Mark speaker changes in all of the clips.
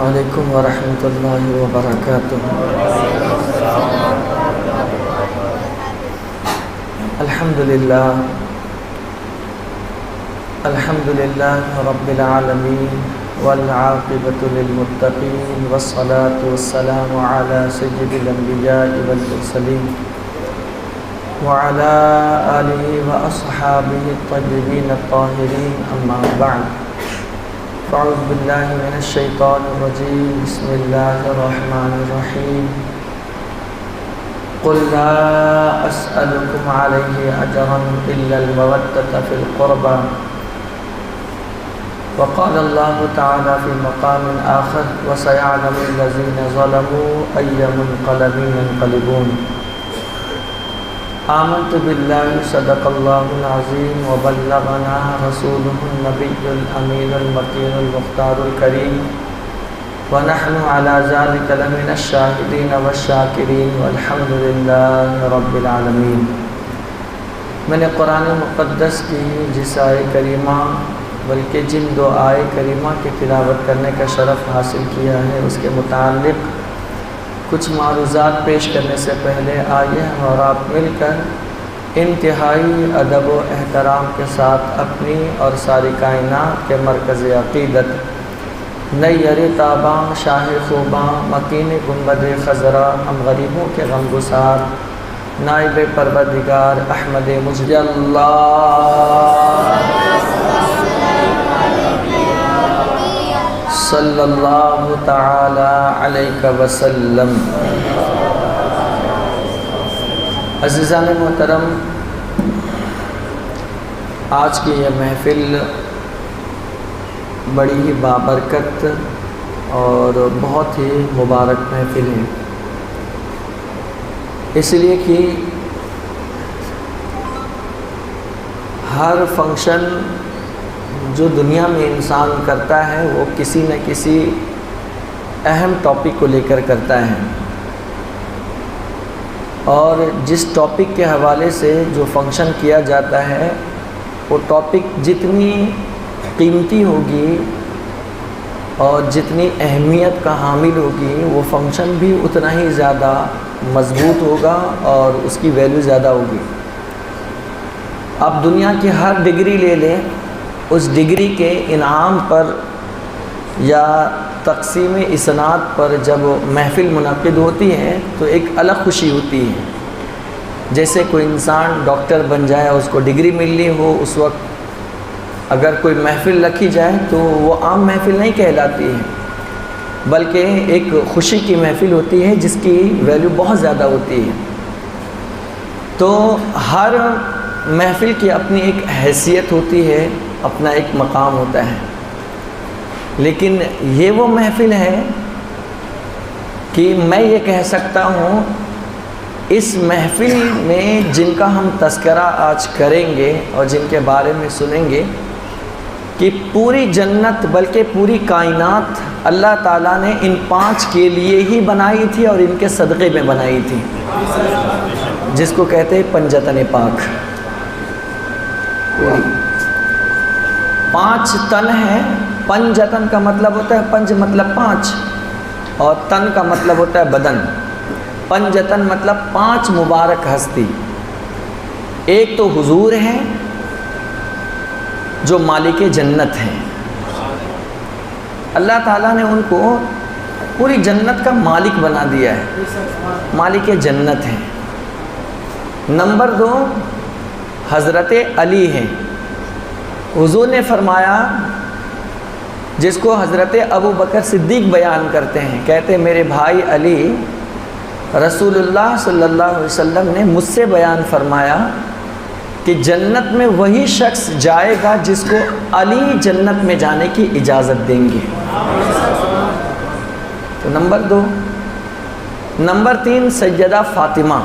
Speaker 1: علیکم ورحمۃ اللہ وبرکاتہ۔ الحمدللہ رب العالمین والعاقبۃ للمتقین والصلاة والسلام علی سید الانبیاء والمرسلین وعلی آلہ واصحابہ الطیبین الطاہرین، اما بعد فاعوذ باللہ من الشیطان الرجیم، بسم اللہ الرحمن الرحیم۔ قل لا اسألکم علیہ اجرا الا المودۃ فی القربى، وقال اللہ تعالی فی مقام آخر وسیعلم الذین ظلموا ای منقلب ینقلبون۔ آمنت باللہ صدق اللہ العظیم وبلغنا رسولہ النبی الامین المکین المختار الکریم، ونحن علی ذلک لمن الشاہدین والشاکرین والحمد للہ رب العالمین۔ میں نے قرآن مقدس کی جس آیے کریمہ بلکہ جن دو آیے کریمہ کی تلاوت کرنے کا شرف حاصل کیا ہے، اس کے متعلق کچھ معروضات پیش کرنے سے پہلے آئیے ہم اور آپ مل کر انتہائی ادب و احترام کے ساتھ اپنی اور ساری کائنات کے مرکز عقیدت نیر تاباں شاہ خوباں مکین گنبد خضرا ہم غریبوں کے غم گسار نائب پروردگار احمد مجد اللہ صلی اللہ تعالی علیہ وسلم۔ عزیزان محترم، آج کی یہ محفل بڑی ہی بابرکت اور بہت ہی مبارک محفل ہے، اس لیے کہ ہر فنکشن جو دنیا میں انسان کرتا ہے وہ کسی نہ کسی اہم ٹاپک کو لے کر کرتا ہے، اور جس ٹاپک کے حوالے سے جو فنکشن کیا جاتا ہے وہ ٹاپک جتنی قیمتی ہوگی اور جتنی اہمیت کا حامل ہوگی وہ فنکشن بھی اتنا ہی زیادہ مضبوط ہوگا اور اس کی ویلیو زیادہ ہوگی۔ آپ دنیا کی ہر ڈگری لے لیں، اس ڈگری کے انعام پر یا تقسیم اسناد پر جب محفل منعقد ہوتی ہے تو ایک الگ خوشی ہوتی ہے۔ جیسے کوئی انسان ڈاکٹر بن جائے، اس کو ڈگری ملنی ہو، اس وقت اگر کوئی محفل رکھی جائے تو وہ عام محفل نہیں کہلاتی ہے، بلکہ ایک خوشی کی محفل ہوتی ہے جس کی ویلیو بہت زیادہ ہوتی ہے۔ تو ہر محفل کی اپنی ایک حیثیت ہوتی ہے، اپنا ایک مقام ہوتا ہے، لیکن یہ وہ محفل ہے کہ میں یہ کہہ سکتا ہوں اس محفل میں جن کا ہم تذکرہ آج کریں گے اور جن کے بارے میں سنیں گے کہ پوری جنت بلکہ پوری کائنات اللہ تعالیٰ نے ان 5 کے لیے ہی بنائی تھی اور ان کے صدقے میں بنائی تھی، جس کو کہتے ہیں پنجتن پاک۔ 5 تن ہیں، پنجتن کا مطلب ہوتا ہے، پنج مطلب 5 اور تن کا مطلب ہوتا ہے بدن۔ پنجتن مطلب 5 مبارک ہستی۔ ایک تو حضور ہیں جو مالک جنت ہیں، اللہ تعالیٰ نے ان کو پوری جنت کا مالک بنا دیا ہے، مالک جنت ہیں۔ نمبر 2 حضرت علی ہیں۔ حضور نے فرمایا، جس کو حضرت ابو بکر صدیق بیان کرتے ہیں، کہتے ہیں میرے بھائی علی، رسول اللہ صلی اللہ علیہ وسلم نے مجھ سے بیان فرمایا کہ جنت میں وہی شخص جائے گا جس کو علی جنت میں جانے کی اجازت دیں گے۔ تو نمبر 2۔ نمبر 3 سیدہ فاطمہ۔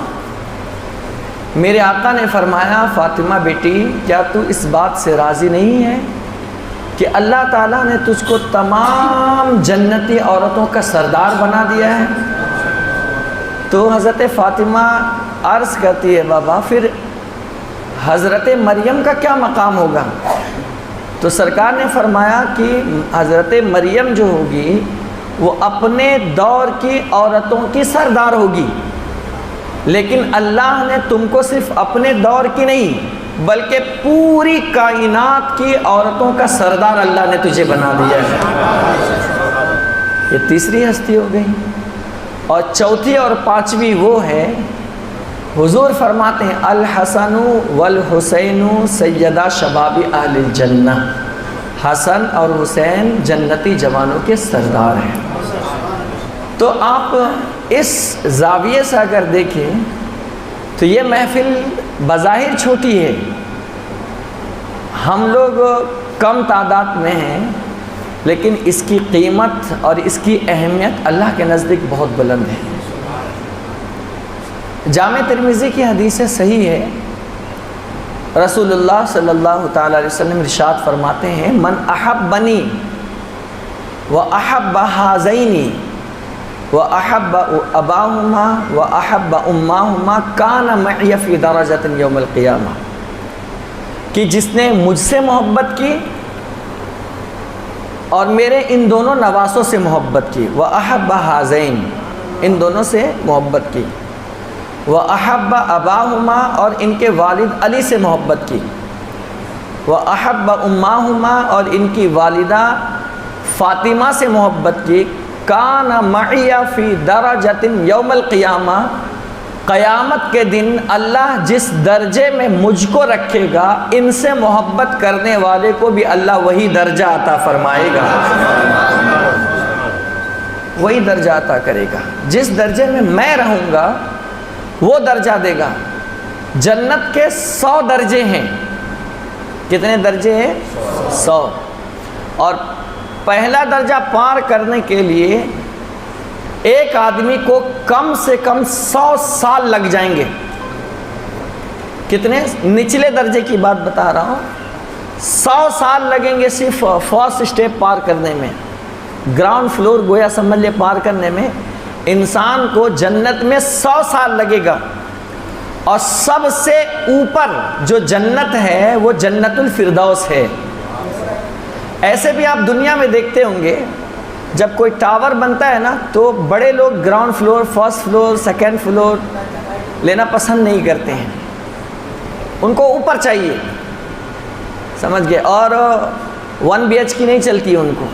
Speaker 1: میرے آقا نے فرمایا، فاطمہ بیٹی، کیا تو اس بات سے راضی نہیں ہے کہ اللہ تعالیٰ نے تجھ کو تمام جنتی عورتوں کا سردار بنا دیا ہے؟ تو حضرت فاطمہ عرض کرتی ہے، بابا پھر حضرت مریم کا کیا مقام ہوگا؟ تو سرکار نے فرمایا کہ حضرت مریم جو ہوگی وہ اپنے دور کی عورتوں کی سردار ہوگی، لیکن اللہ نے تم کو صرف اپنے دور کی نہیں بلکہ پوری کائنات کی عورتوں کا سردار اللہ نے تجھے بنا دیا ہے۔ یہ تیسری ہستی ہو گئی۔ اور چوتھی اور پانچویں وہ ہے، حضور فرماتے ہیں الحسن والحسین سیدہ شباب اہل الجنہ، حسن اور حسین جنتی جوانوں کے سردار ہیں۔ تو آپ اس زاویے سے اگر دیکھیں تو یہ محفل بظاہر چھوٹی ہے، ہم لوگ کم تعداد میں ہیں، لیکن اس کی قیمت اور اس کی اہمیت اللہ کے نزدیک بہت بلند ہے۔ جامع ترمذی کی حدیث صحیح ہے، رسول اللہ صلی اللہ تعالی علیہ وسلم ارشاد فرماتے ہیں من احبنی واحب ہذین واحب اباہما واحب اماہما کان معی فی درجۃ یوم القیامہ، کہ جس نے مجھ سے محبت کی اور میرے ان دونوں نواسوں سے محبت کی، واحب ہذین، ان دونوں سے محبت کی، وَأَحَبَّ أَبَاهُمَا، اور ان کے والد علی سے محبت کی، وَأَحَبَّ أُمَّاهُمَا، اور ان کی والدہ فاطمہ سے محبت کی، كَانَ مَعِيَ فِي دَرَجَةٍ يَوْمَ الْقِيَامَةِ، قیامت کے دن اللہ جس درجے میں مجھ کو رکھے گا، ان سے محبت کرنے والے کو بھی اللہ وہی درجہ عطا فرمائے گا، وہی درجہ عطا کرے گا۔ جس درجے میں میں رہوں گا وہ درجہ دے گا۔ جنت کے 100 درجے ہیں۔ کتنے درجے ہیں؟ 100۔ اور پہلا درجہ پار کرنے کے لیے ایک آدمی کو کم سے کم 100 سال لگ جائیں گے۔ کتنے؟ نچلے درجے کی بات بتا رہا ہوں، 100 سال لگیں گے صرف فرسٹ اسٹیپ پار کرنے میں، گراؤنڈ فلور گویا سمجھ لے پار کرنے میں انسان کو جنت میں 100 سال لگے گا۔ اور سب سے اوپر جو جنت ہے وہ جنت الفردوس ہے۔ ایسے بھی آپ دنیا میں دیکھتے ہوں گے، جب کوئی ٹاور بنتا ہے نا تو بڑے لوگ ground floor, first floor, second floor لینا پسند نہیں کرتے ہیں، ان کو اوپر چاہیے، سمجھ گئے؟ اور 1 BH کی نہیں چلتی، ان کو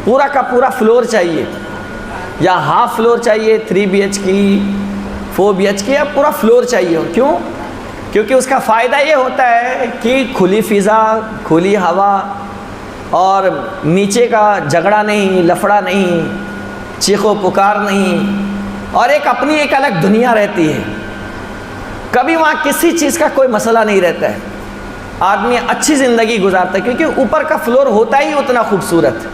Speaker 1: پورا کا پورا فلور چاہیے، یا ہاف فلور چاہیے، 3 BH کی، 4 BH کی، یا پورا فلور چاہیے۔ کیوں؟ کیونکہ اس کا فائدہ یہ ہوتا ہے کہ کھلی فضا، کھلی ہوا، اور نیچے کا جھگڑا نہیں، لفڑا نہیں، چیخ و پکار نہیں، اور ایک اپنی ایک الگ دنیا رہتی ہے۔ کبھی وہاں کسی چیز کا کوئی مسئلہ نہیں رہتا ہے، آدمی اچھی زندگی گزارتا ہے، کیونکہ اوپر کا فلور ہوتا ہی اتنا خوبصورت۔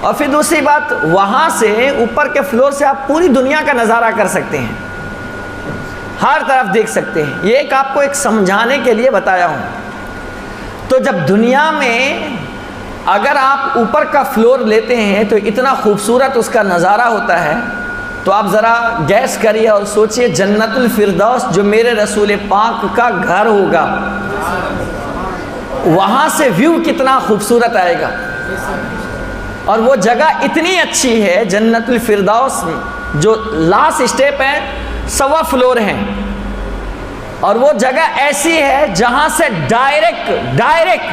Speaker 1: اور پھر دوسری بات، وہاں سے اوپر کے فلور سے آپ پوری دنیا کا نظارہ کر سکتے ہیں، ہر طرف دیکھ سکتے ہیں۔ یہ ایک آپ کو ایک سمجھانے کے لیے بتایا ہوں۔ تو جب دنیا میں اگر آپ اوپر کا فلور لیتے ہیں تو اتنا خوبصورت اس کا نظارہ ہوتا ہے، تو آپ ذرا گیس کریے اور سوچئے جنت الفردوس جو میرے رسول پاک کا گھر ہوگا، وہاں سے ویو کتنا خوبصورت آئے گا۔ اور وہ جگہ اتنی اچھی ہے، جنت الفردوس جو لاسٹ اسٹیپ ہے 100 فلور ہیں، اور وہ جگہ ایسی ہے جہاں سے ڈائریکٹ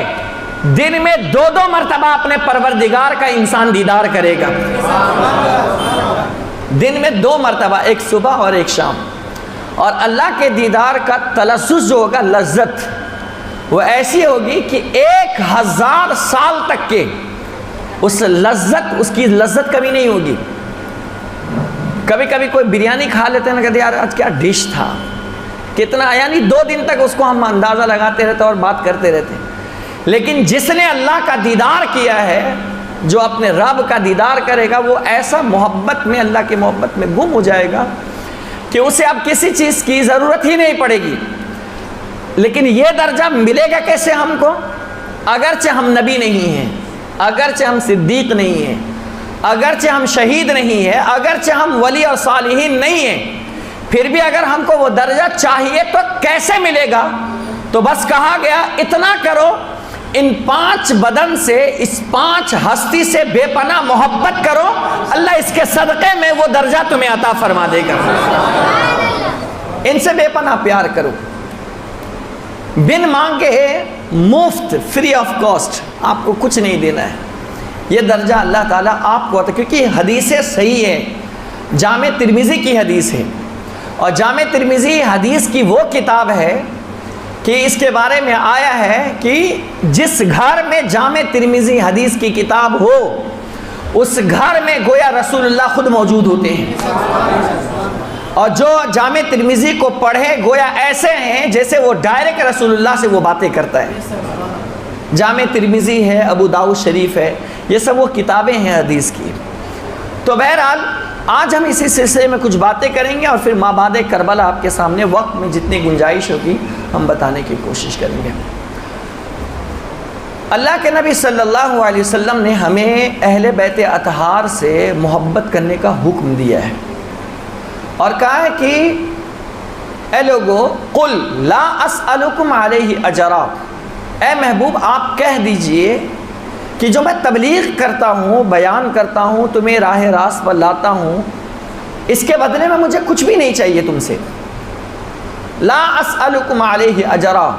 Speaker 1: دن میں 2 مرتبہ اپنے پروردگار کا انسان دیدار کرے گا، دن میں 2 مرتبہ، ایک صبح اور ایک شام۔ اور اللہ کے دیدار کا تلذذ جو ہوگا، لذت، وہ ایسی ہوگی کہ 1000 سال تک کے اس کی لذت کبھی نہیں ہوگی۔ کبھی کبھی کوئی بریانی کھا لیتے ہیں نا، کہتے ہیں یار آج کیا ڈش تھا، کتنا، یعنی 2 دن تک اس کو ہم اندازہ لگاتے رہتے اور بات کرتے رہتے ہیں۔ لیکن جس نے اللہ کا دیدار کیا ہے، جو اپنے رب کا دیدار کرے گا، وہ ایسا محبت میں، اللہ کی محبت میں گم ہو جائے گا کہ اسے اب کسی چیز کی ضرورت ہی نہیں پڑے گی۔ لیکن یہ درجہ ملے گا کیسے ہم کو؟ اگرچہ ہم نبی نہیں ہیں، اگرچہ ہم صدیق نہیں ہیں، اگرچہ ہم شہید نہیں ہیں، اگرچہ ہم ولی اور صالحین نہیں ہیں، پھر بھی اگر ہم کو وہ درجہ چاہیے تو کیسے ملے گا؟ تو بس کہا گیا اتنا کرو ان 5 بدن سے اس 5 ہستی سے بے پناہ محبت کرو، اللہ اس کے صدقے میں وہ درجہ تمہیں عطا فرما دے گا۔ ان سے بے پناہ پیار کرو، بن مانگے، مفت، فری آف کاسٹ، آپ کو کچھ نہیں دینا ہے۔ یہ درجہ اللہ تعالیٰ آپ کو عطا، کیونکہ حدیث صحیح ہے، جامع ترمذی کی حدیث ہے، اور جامع ترمذی حدیث کی وہ کتاب ہے کہ اس کے بارے میں آیا ہے کہ جس گھر میں جامع ترمذی حدیث کی کتاب ہو اس گھر میں گویا رسول اللہ خود موجود ہوتے ہیں، اور جو جامع ترمذی کو پڑھے گویا ایسے ہیں جیسے وہ ڈائریکٹ رسول اللہ سے وہ باتیں کرتا ہے۔ جامع ترمذی ہے، ابو داؤد شریف ہے، یہ سب وہ کتابیں ہیں حدیث کی۔ تو بہرحال آج ہم اسی سلسلے میں کچھ باتیں کریں گے، اور پھر مابعد کربلا آپ کے سامنے وقت میں جتنی گنجائش ہوگی ہم بتانے کی کوشش کریں گے۔ اللہ کے نبی صلی اللہ علیہ وسلم نے ہمیں اہل بیت اطہار سے محبت کرنے کا حکم دیا ہے، اور کہا ہے کہ اے لوگو قل لا اسألکم علیہ اجرا، اے محبوب آپ کہہ دیجئے کہ جو میں تبلیغ کرتا ہوں، بیان کرتا ہوں، تمہیں راہ راست پر لاتا ہوں، اس کے بدلے میں مجھے کچھ بھی نہیں چاہیے تم سے۔ لا اسألکم علیہ اجرا،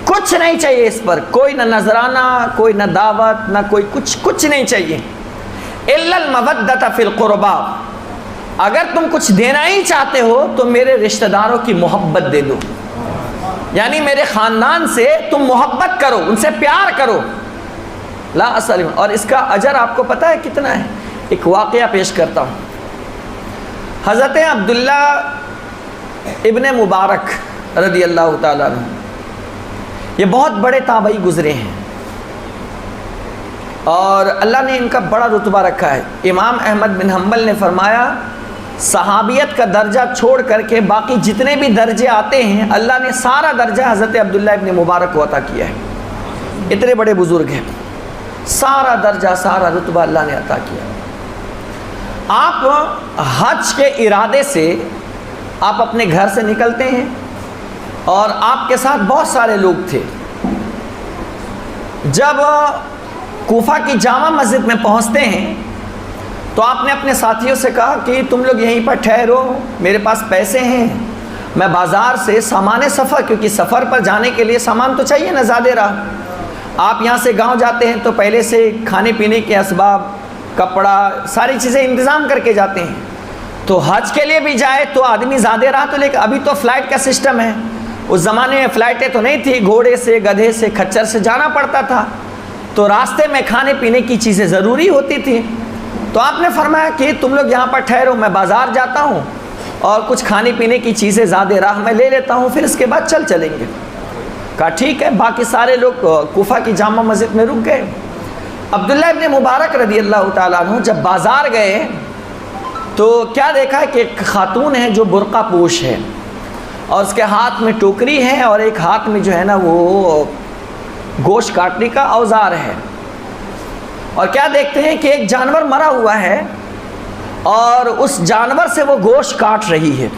Speaker 1: کچھ نہیں چاہیے اس پر، کوئی نہ نذرانہ، کوئی نہ دعوت، نہ کوئی کچھ نہیں چاہیے۔ الا المودۃ فی القربى، اگر تم کچھ دینا ہی چاہتے ہو تو میرے رشتہ داروں کی محبت دے دو، یعنی میرے خاندان سے تم محبت کرو، ان سے پیار کرو۔ لا اسأل، اور اس کا اجر آپ کو پتہ ہے کتنا ہے؟ ایک واقعہ پیش کرتا ہوں۔ حضرت عبداللہ ابن مبارک رضی اللہ تعالیٰ عنہ، یہ بہت بڑے تابعی گزرے ہیں، اور اللہ نے ان کا بڑا رتبہ رکھا ہے۔ امام احمد بن حنبل نے فرمایا صحابیت کا درجہ چھوڑ کر کے باقی جتنے بھی درجے آتے ہیں اللہ نے سارا درجہ حضرت عبداللہ ابن مبارک کو عطا کیا ہے۔ اتنے بڑے بزرگ ہیں، سارا درجہ، سارا رتبہ اللہ نے عطا کیا۔ آپ حج کے ارادے سے آپ اپنے گھر سے نکلتے ہیں، اور آپ کے ساتھ بہت سارے لوگ تھے۔ جب کوفہ کی جامع مسجد میں پہنچتے ہیں تو آپ نے اپنے ساتھیوں سے کہا کہ تم لوگ یہیں پر ٹھہرو، میرے پاس پیسے ہیں، میں بازار سے سامان سفر، کیونکہ سفر پر جانے کے لیے سامان تو چاہیے نا زیادہ راہ، آپ یہاں سے گاؤں جاتے ہیں تو پہلے سے کھانے پینے کے اسباب، کپڑا، ساری چیزیں انتظام کر کے جاتے ہیں۔ تو حج کے لیے بھی جائے تو آدمی زیادہ راہ تو لے کے، ابھی تو فلائٹ کا سسٹم ہے، اس زمانے میں فلائٹیں تو نہیں تھی، گھوڑے سے، گدھے سے، کھچر سے جانا پڑتا تھا، تو راستے میں کھانے پینے کی چیزیں ضروری ہوتی تھی۔ تو آپ نے فرمایا کہ تم لوگ یہاں پر ٹھہرو، میں بازار جاتا ہوں اور کچھ کھانے پینے کی چیزیں زیادہ راہ میں لے لیتا ہوں، پھر اس کے بعد چلیں گے۔ کہا ٹھیک ہے۔ باقی سارے لوگ کوفہ کی جامع مسجد میں رک گئے۔ عبداللہ ابن مبارک رضی اللہ تعالیٰ عنہ جب بازار گئے تو کیا دیکھا کہ ایک خاتون ہے جو برقع پوش ہے، اور اس کے ہاتھ میں ٹوکری ہے، اور ایک ہاتھ میں جو ہے نا وہ گوشت کاٹنے کا اوزار ہے، اور کیا دیکھتے ہیں کہ ایک جانور مرا ہوا ہے اور اس جانور سے وہ گوشت کاٹ رہی ہے۔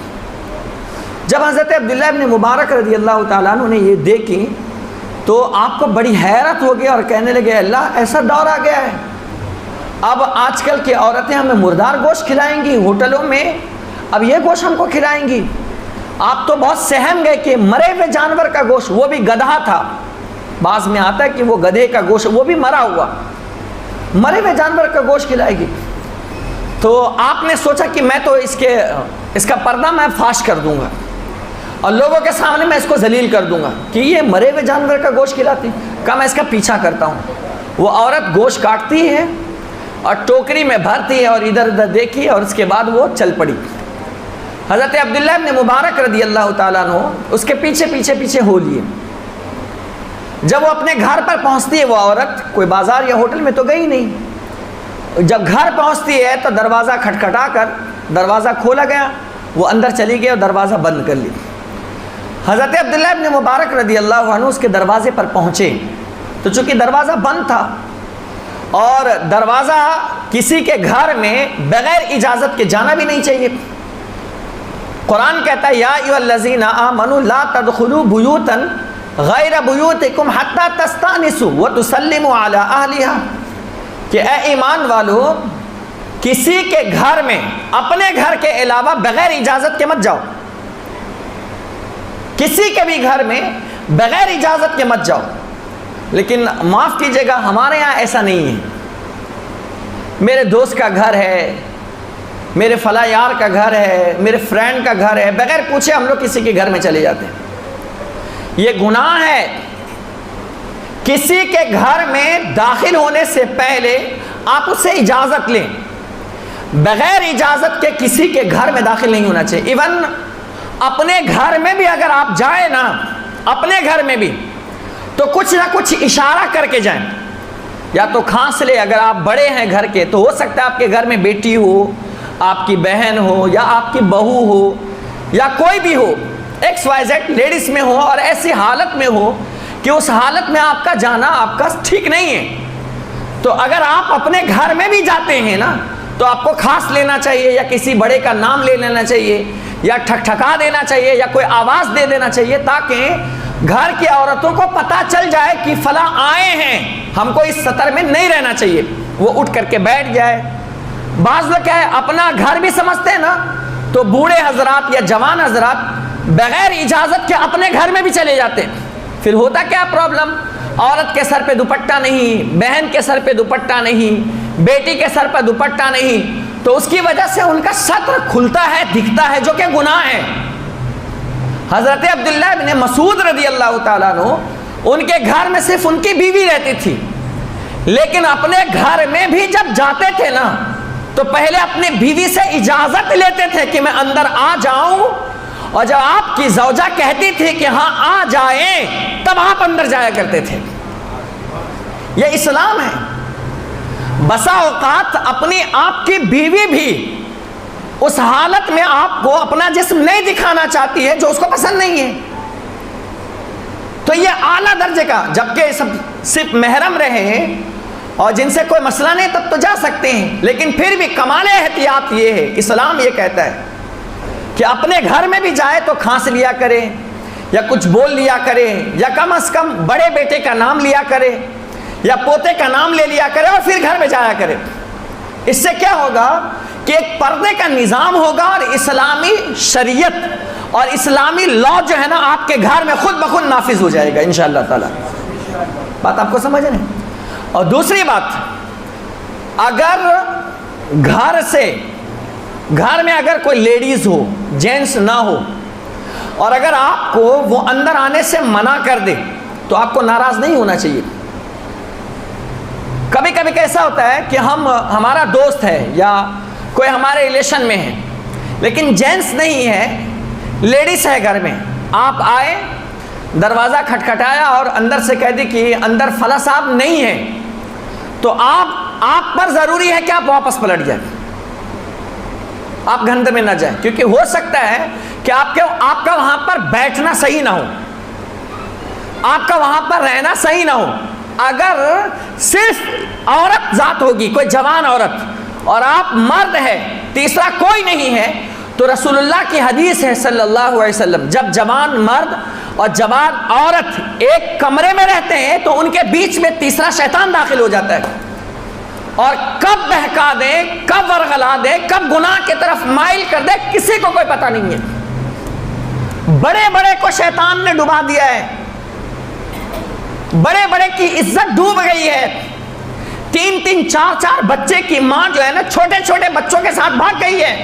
Speaker 1: جب حضرت عبداللہ ابن مبارک رضی اللہ تعالیٰ عنہ نے یہ دیکھی تو آپ کو بڑی حیرت ہو گئی، اور کہنے لگے اللہ ایسا دور آ گیا ہے، اب آج کل کی عورتیں ہمیں مردار گوشت کھلائیں گی ہوٹلوں میں، اب یہ گوشت ہم کو کھلائیں گی۔ آپ تو بہت سہم گئے کہ مرے ہوئے جانور کا گوشت، وہ بھی گدھا تھا، بعض میں آتا ہے کہ وہ گدھے کا گوشت، وہ بھی مرا ہوا، مرے ہوئے جانور کا گوشت کھلائے گی۔ تو آپ نے سوچا کہ میں تو اس کا پردہ میں فاش کر دوں گا، اور لوگوں کے سامنے میں اس کو ذلیل کر دوں گا کہ یہ مرے ہوئے جانور کا گوشت کھلاتی۔ کہا میں اس کا پیچھا کرتا ہوں۔ وہ عورت گوشت کاٹتی ہے اور ٹوکری میں بھرتی ہے، اور ادھر ادھر دیکھی، اور اس کے بعد وہ چل پڑی۔ حضرت عبداللہ ابن مبارک رضی اللہ تعالیٰ عنہ اس کے پیچھے پیچھے پیچھے ہو لیے۔ جب وہ اپنے گھر پر پہنچتی ہے وہ عورت، کوئی بازار یا ہوٹل میں تو گئی نہیں، جب گھر پہنچتی ہے تو دروازہ کھٹکھٹا کر دروازہ کھولا گیا، وہ اندر چلی گئی اور دروازہ بند کر لی۔ حضرت عبداللہ ابن مبارک رضی اللہ عنہ اس کے دروازے پر پہنچے تو چونکہ دروازہ بند تھا، اور دروازہ کسی کے گھر میں بغیر اجازت کے جانا بھی نہیں چاہیے۔ قرآن کہتا ہے یا ایھا الذین آمنوا لا تدخلوا بیوتا غیر بیوتکم حتی تستانسوا وتسلموا علی اہلہا، کہ اے ایمان والو کسی کے گھر میں اپنے گھر کے علاوہ بغیر اجازت کے مت جاؤ، کسی کے بھی گھر میں بغیر اجازت کے مت جاؤ۔ لیکن معاف کیجیے گا، ہمارے یہاں ایسا نہیں ہے۔ میرے دوست کا گھر ہے، میرے فلاں یار کا گھر ہے، میرے فرینڈ کا گھر ہے، بغیر پوچھے ہم لوگ کسی کے گھر میں چلے جاتے ہیں۔ یہ گناہ ہے۔ کسی کے گھر میں داخل ہونے سے پہلے آپ اس سے اجازت لیں۔ بغیر اجازت کے کسی کے گھر میں داخل نہیں ہونا چاہیے۔ ایون اپنے گھر میں بھی اگر آپ جائیں نا، اپنے گھر میں بھی تو کچھ نہ کچھ اشارہ کر کے جائیں، یا تو کھانس لے، اگر آپ بڑے ہیں گھر کے تو ہو سکتا ہے آپ کے گھر میں بیٹی ہو، آپ کی بہن ہو، یا آپ کی بہو ہو، یا کوئی بھی ہو، ایکس وائی زیڈ لیڈیز میں ہو، اور ایسی حالت میں ہو کہ اس حالت میں آپ کا جانا آپ کا ٹھیک نہیں ہے، تو اگر آپ اپنے گھر میں بھی جاتے ہیں نا تو آپ کو کھانس لینا چاہیے، یا کسی بڑے کا نام لے لینا چاہیے، یا ٹھکٹھکا دینا چاہیے، یا کوئی آواز دے دینا چاہیے، تاکہ گھر کی عورتوں کو پتہ چل جائے کہ فلاں آئے ہیں، ہم کو اس سطر میں نہیں رہنا چاہیے، وہ اٹھ کر کے بیٹھ جائے۔ بعض لوگ کیا ہے اپنا گھر بھی سمجھتے ہیں نا، تو بوڑھے حضرات یا جوان حضرات بغیر اجازت کے اپنے گھر میں بھی چلے جاتے ہیں۔ پھر ہوتا کیا پرابلم، عورت کے سر پہ دوپٹہ نہیں، بہن کے سر پہ دوپٹہ نہیں، بیٹی کے سر پہ دوپٹہ نہیں، تو اس کی وجہ سے ان کا ستر کھلتا ہے، دکھتا ہے، جو کہ گناہ ہے۔ حضرت عبداللہ بن مسعود رضی اللہ تعالیٰ عنہ، ان کے گھر میں صرف ان کی بیوی رہتی تھی، لیکن اپنے گھر میں بھی جب جاتے تھے نا تو پہلے اپنی بیوی سے اجازت لیتے تھے کہ میں اندر آ جاؤں، اور جب آپ کی زوجہ کہتی تھی کہ ہاں آ جائیں تب آپ اندر جایا کرتے تھے۔ یہ اسلام ہے۔ بسا اوقات اپنی آپ کی بیوی بھی اس حالت میں آپ کو اپنا جسم نہیں دکھانا چاہتی ہے جو اس کو پسند نہیں ہے، تو یہ اعلیٰ درجے کا، جبکہ سب صرف محرم رہے اور جن سے کوئی مسئلہ نہیں تب تو جا سکتے ہیں، لیکن پھر بھی کمال احتیاط یہ ہے، اسلام یہ کہتا ہے کہ اپنے گھر میں بھی جائے تو کھانس لیا کرے، یا کچھ بول لیا کرے، یا کم از کم بڑے بیٹے کا نام لیا کرے، یا پوتے کا نام لے لیا کرے، اور پھر گھر میں جایا کرے۔ اس سے کیا ہوگا کہ ایک پردے کا نظام ہوگا، اور اسلامی شریعت اور اسلامی لا جو ہے نا آپ کے گھر میں خود بخود نافذ ہو جائے گا انشاءاللہ تعالی۔ بات آپ کو سمجھ رہے ہیں؟ اور دوسری بات، اگر گھر میں اگر کوئی لیڈیز ہو، جینٹس نہ ہو، اور اگر آپ کو وہ اندر آنے سے منع کر دے تو آپ کو ناراض نہیں ہونا چاہیے۔ کبھی کبھی کیسا ہوتا ہے کہ ہمارا دوست ہے یا کوئی ہمارے ریلیشن میں ہے، لیکن جینٹس نہیں ہے، لیڈیز ہے گھر میں، آپ آئے، دروازہ کھٹکھٹایا اور اندر سے کہہ دی کہ اندر فلاں صاحب نہیں ہے، تو آپ پر ضروری ہے کہ آپ واپس پلٹ جائیں، آپ گھر میں نہ جائیں، کیونکہ ہو سکتا ہے کہ آپ کا وہاں پر بیٹھنا صحیح نہ ہو، آپ کا وہاں پر رہنا صحیح نہ ہو۔ اگر صرف عورت ذات ہوگی، کوئی جوان عورت، اور آپ مرد ہے، تیسرا کوئی نہیں ہے، تو رسول اللہ کی حدیث ہے صلی اللہ علیہ وسلم، جب جوان مرد اور جوان عورت ایک کمرے میں رہتے ہیں تو ان کے بیچ میں تیسرا شیطان داخل ہو جاتا ہے، اور کب بہکا دے، کب ورغلا دے، کب گناہ کی طرف مائل کر دے، کسی کو کوئی پتہ نہیں ہے۔ بڑے بڑے کو شیطان نے ڈبا دیا ہے، بڑے بڑے کی عزت ڈوب گئی ہے، 3 4 بچے کی ماں جو ہے نا چھوٹے چھوٹے بچوں کے ساتھ بھاگ گئی ہے،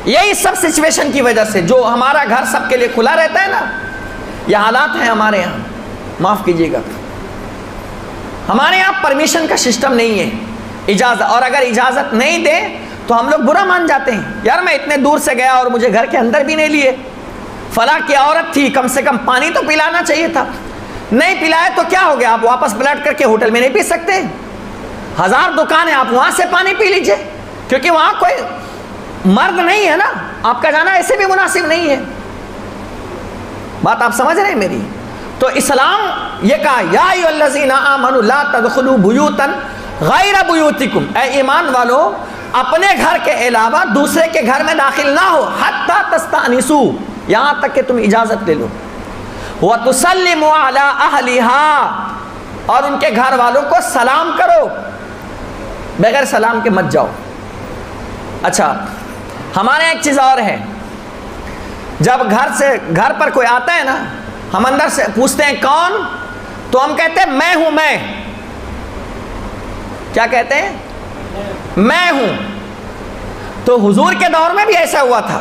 Speaker 1: یہی سب سچویشن کی وجہ سے۔ جو ہمارا گھر سب کے لیے کھلا رہتا ہے نا، یہ حالات ہیں ہمارے یہاں، معاف کیجیے گا، ہمارے یہاں پرمیشن کا سسٹم نہیں ہے، اجازت، اور اگر اجازت نہیں دے تو ہم لوگ برا مان جاتے ہیں، یار میں اتنے دور سے گیا اور مجھے گھر کے اندر بھی نہیں لیے، فلاں کی عورت تھی، کم سے کم پانی تو پلانا چاہیے تھا، نہیں پلائے تو کیا ہو گیا، آپ واپس پلٹ کر کے ہوٹل میں نہیں پی سکتے، 1000 دکانیں، آپ وہاں سے پانی پی لیجئے، کیونکہ وہاں کوئی مرد نہیں ہے نا، آپ کا جانا ایسے بھی مناسب نہیں ہے۔ بات آپ سمجھ رہے ہیں میری؟ تو اسلام یہ کہا، یا ایھا الذین آمنوا لا تدخلوا بیوتا غیر بیوتکم، اے ایمان والو اپنے گھر کے علاوہ دوسرے کے گھر میں داخل نہ ہو، حتی تستأنسوا، یہاں تک کہ تم اجازت لے لو، وَتُسَلِّمُ عَلَىٰ أَهْلِهَا، اور ان کے گھر والوں کو سلام کرو، بغیر سلام کے مت جاؤ۔ اچھا ہمارے ایک چیز اور ہے، جب گھر پر کوئی آتا ہے نا، ہم اندر سے پوچھتے ہیں کون، تو ہم کہتے ہیں میں ہوں، میں کیا کہتے ہیں، میں ہوں۔ تو حضور کے دور میں بھی ایسا ہوا تھا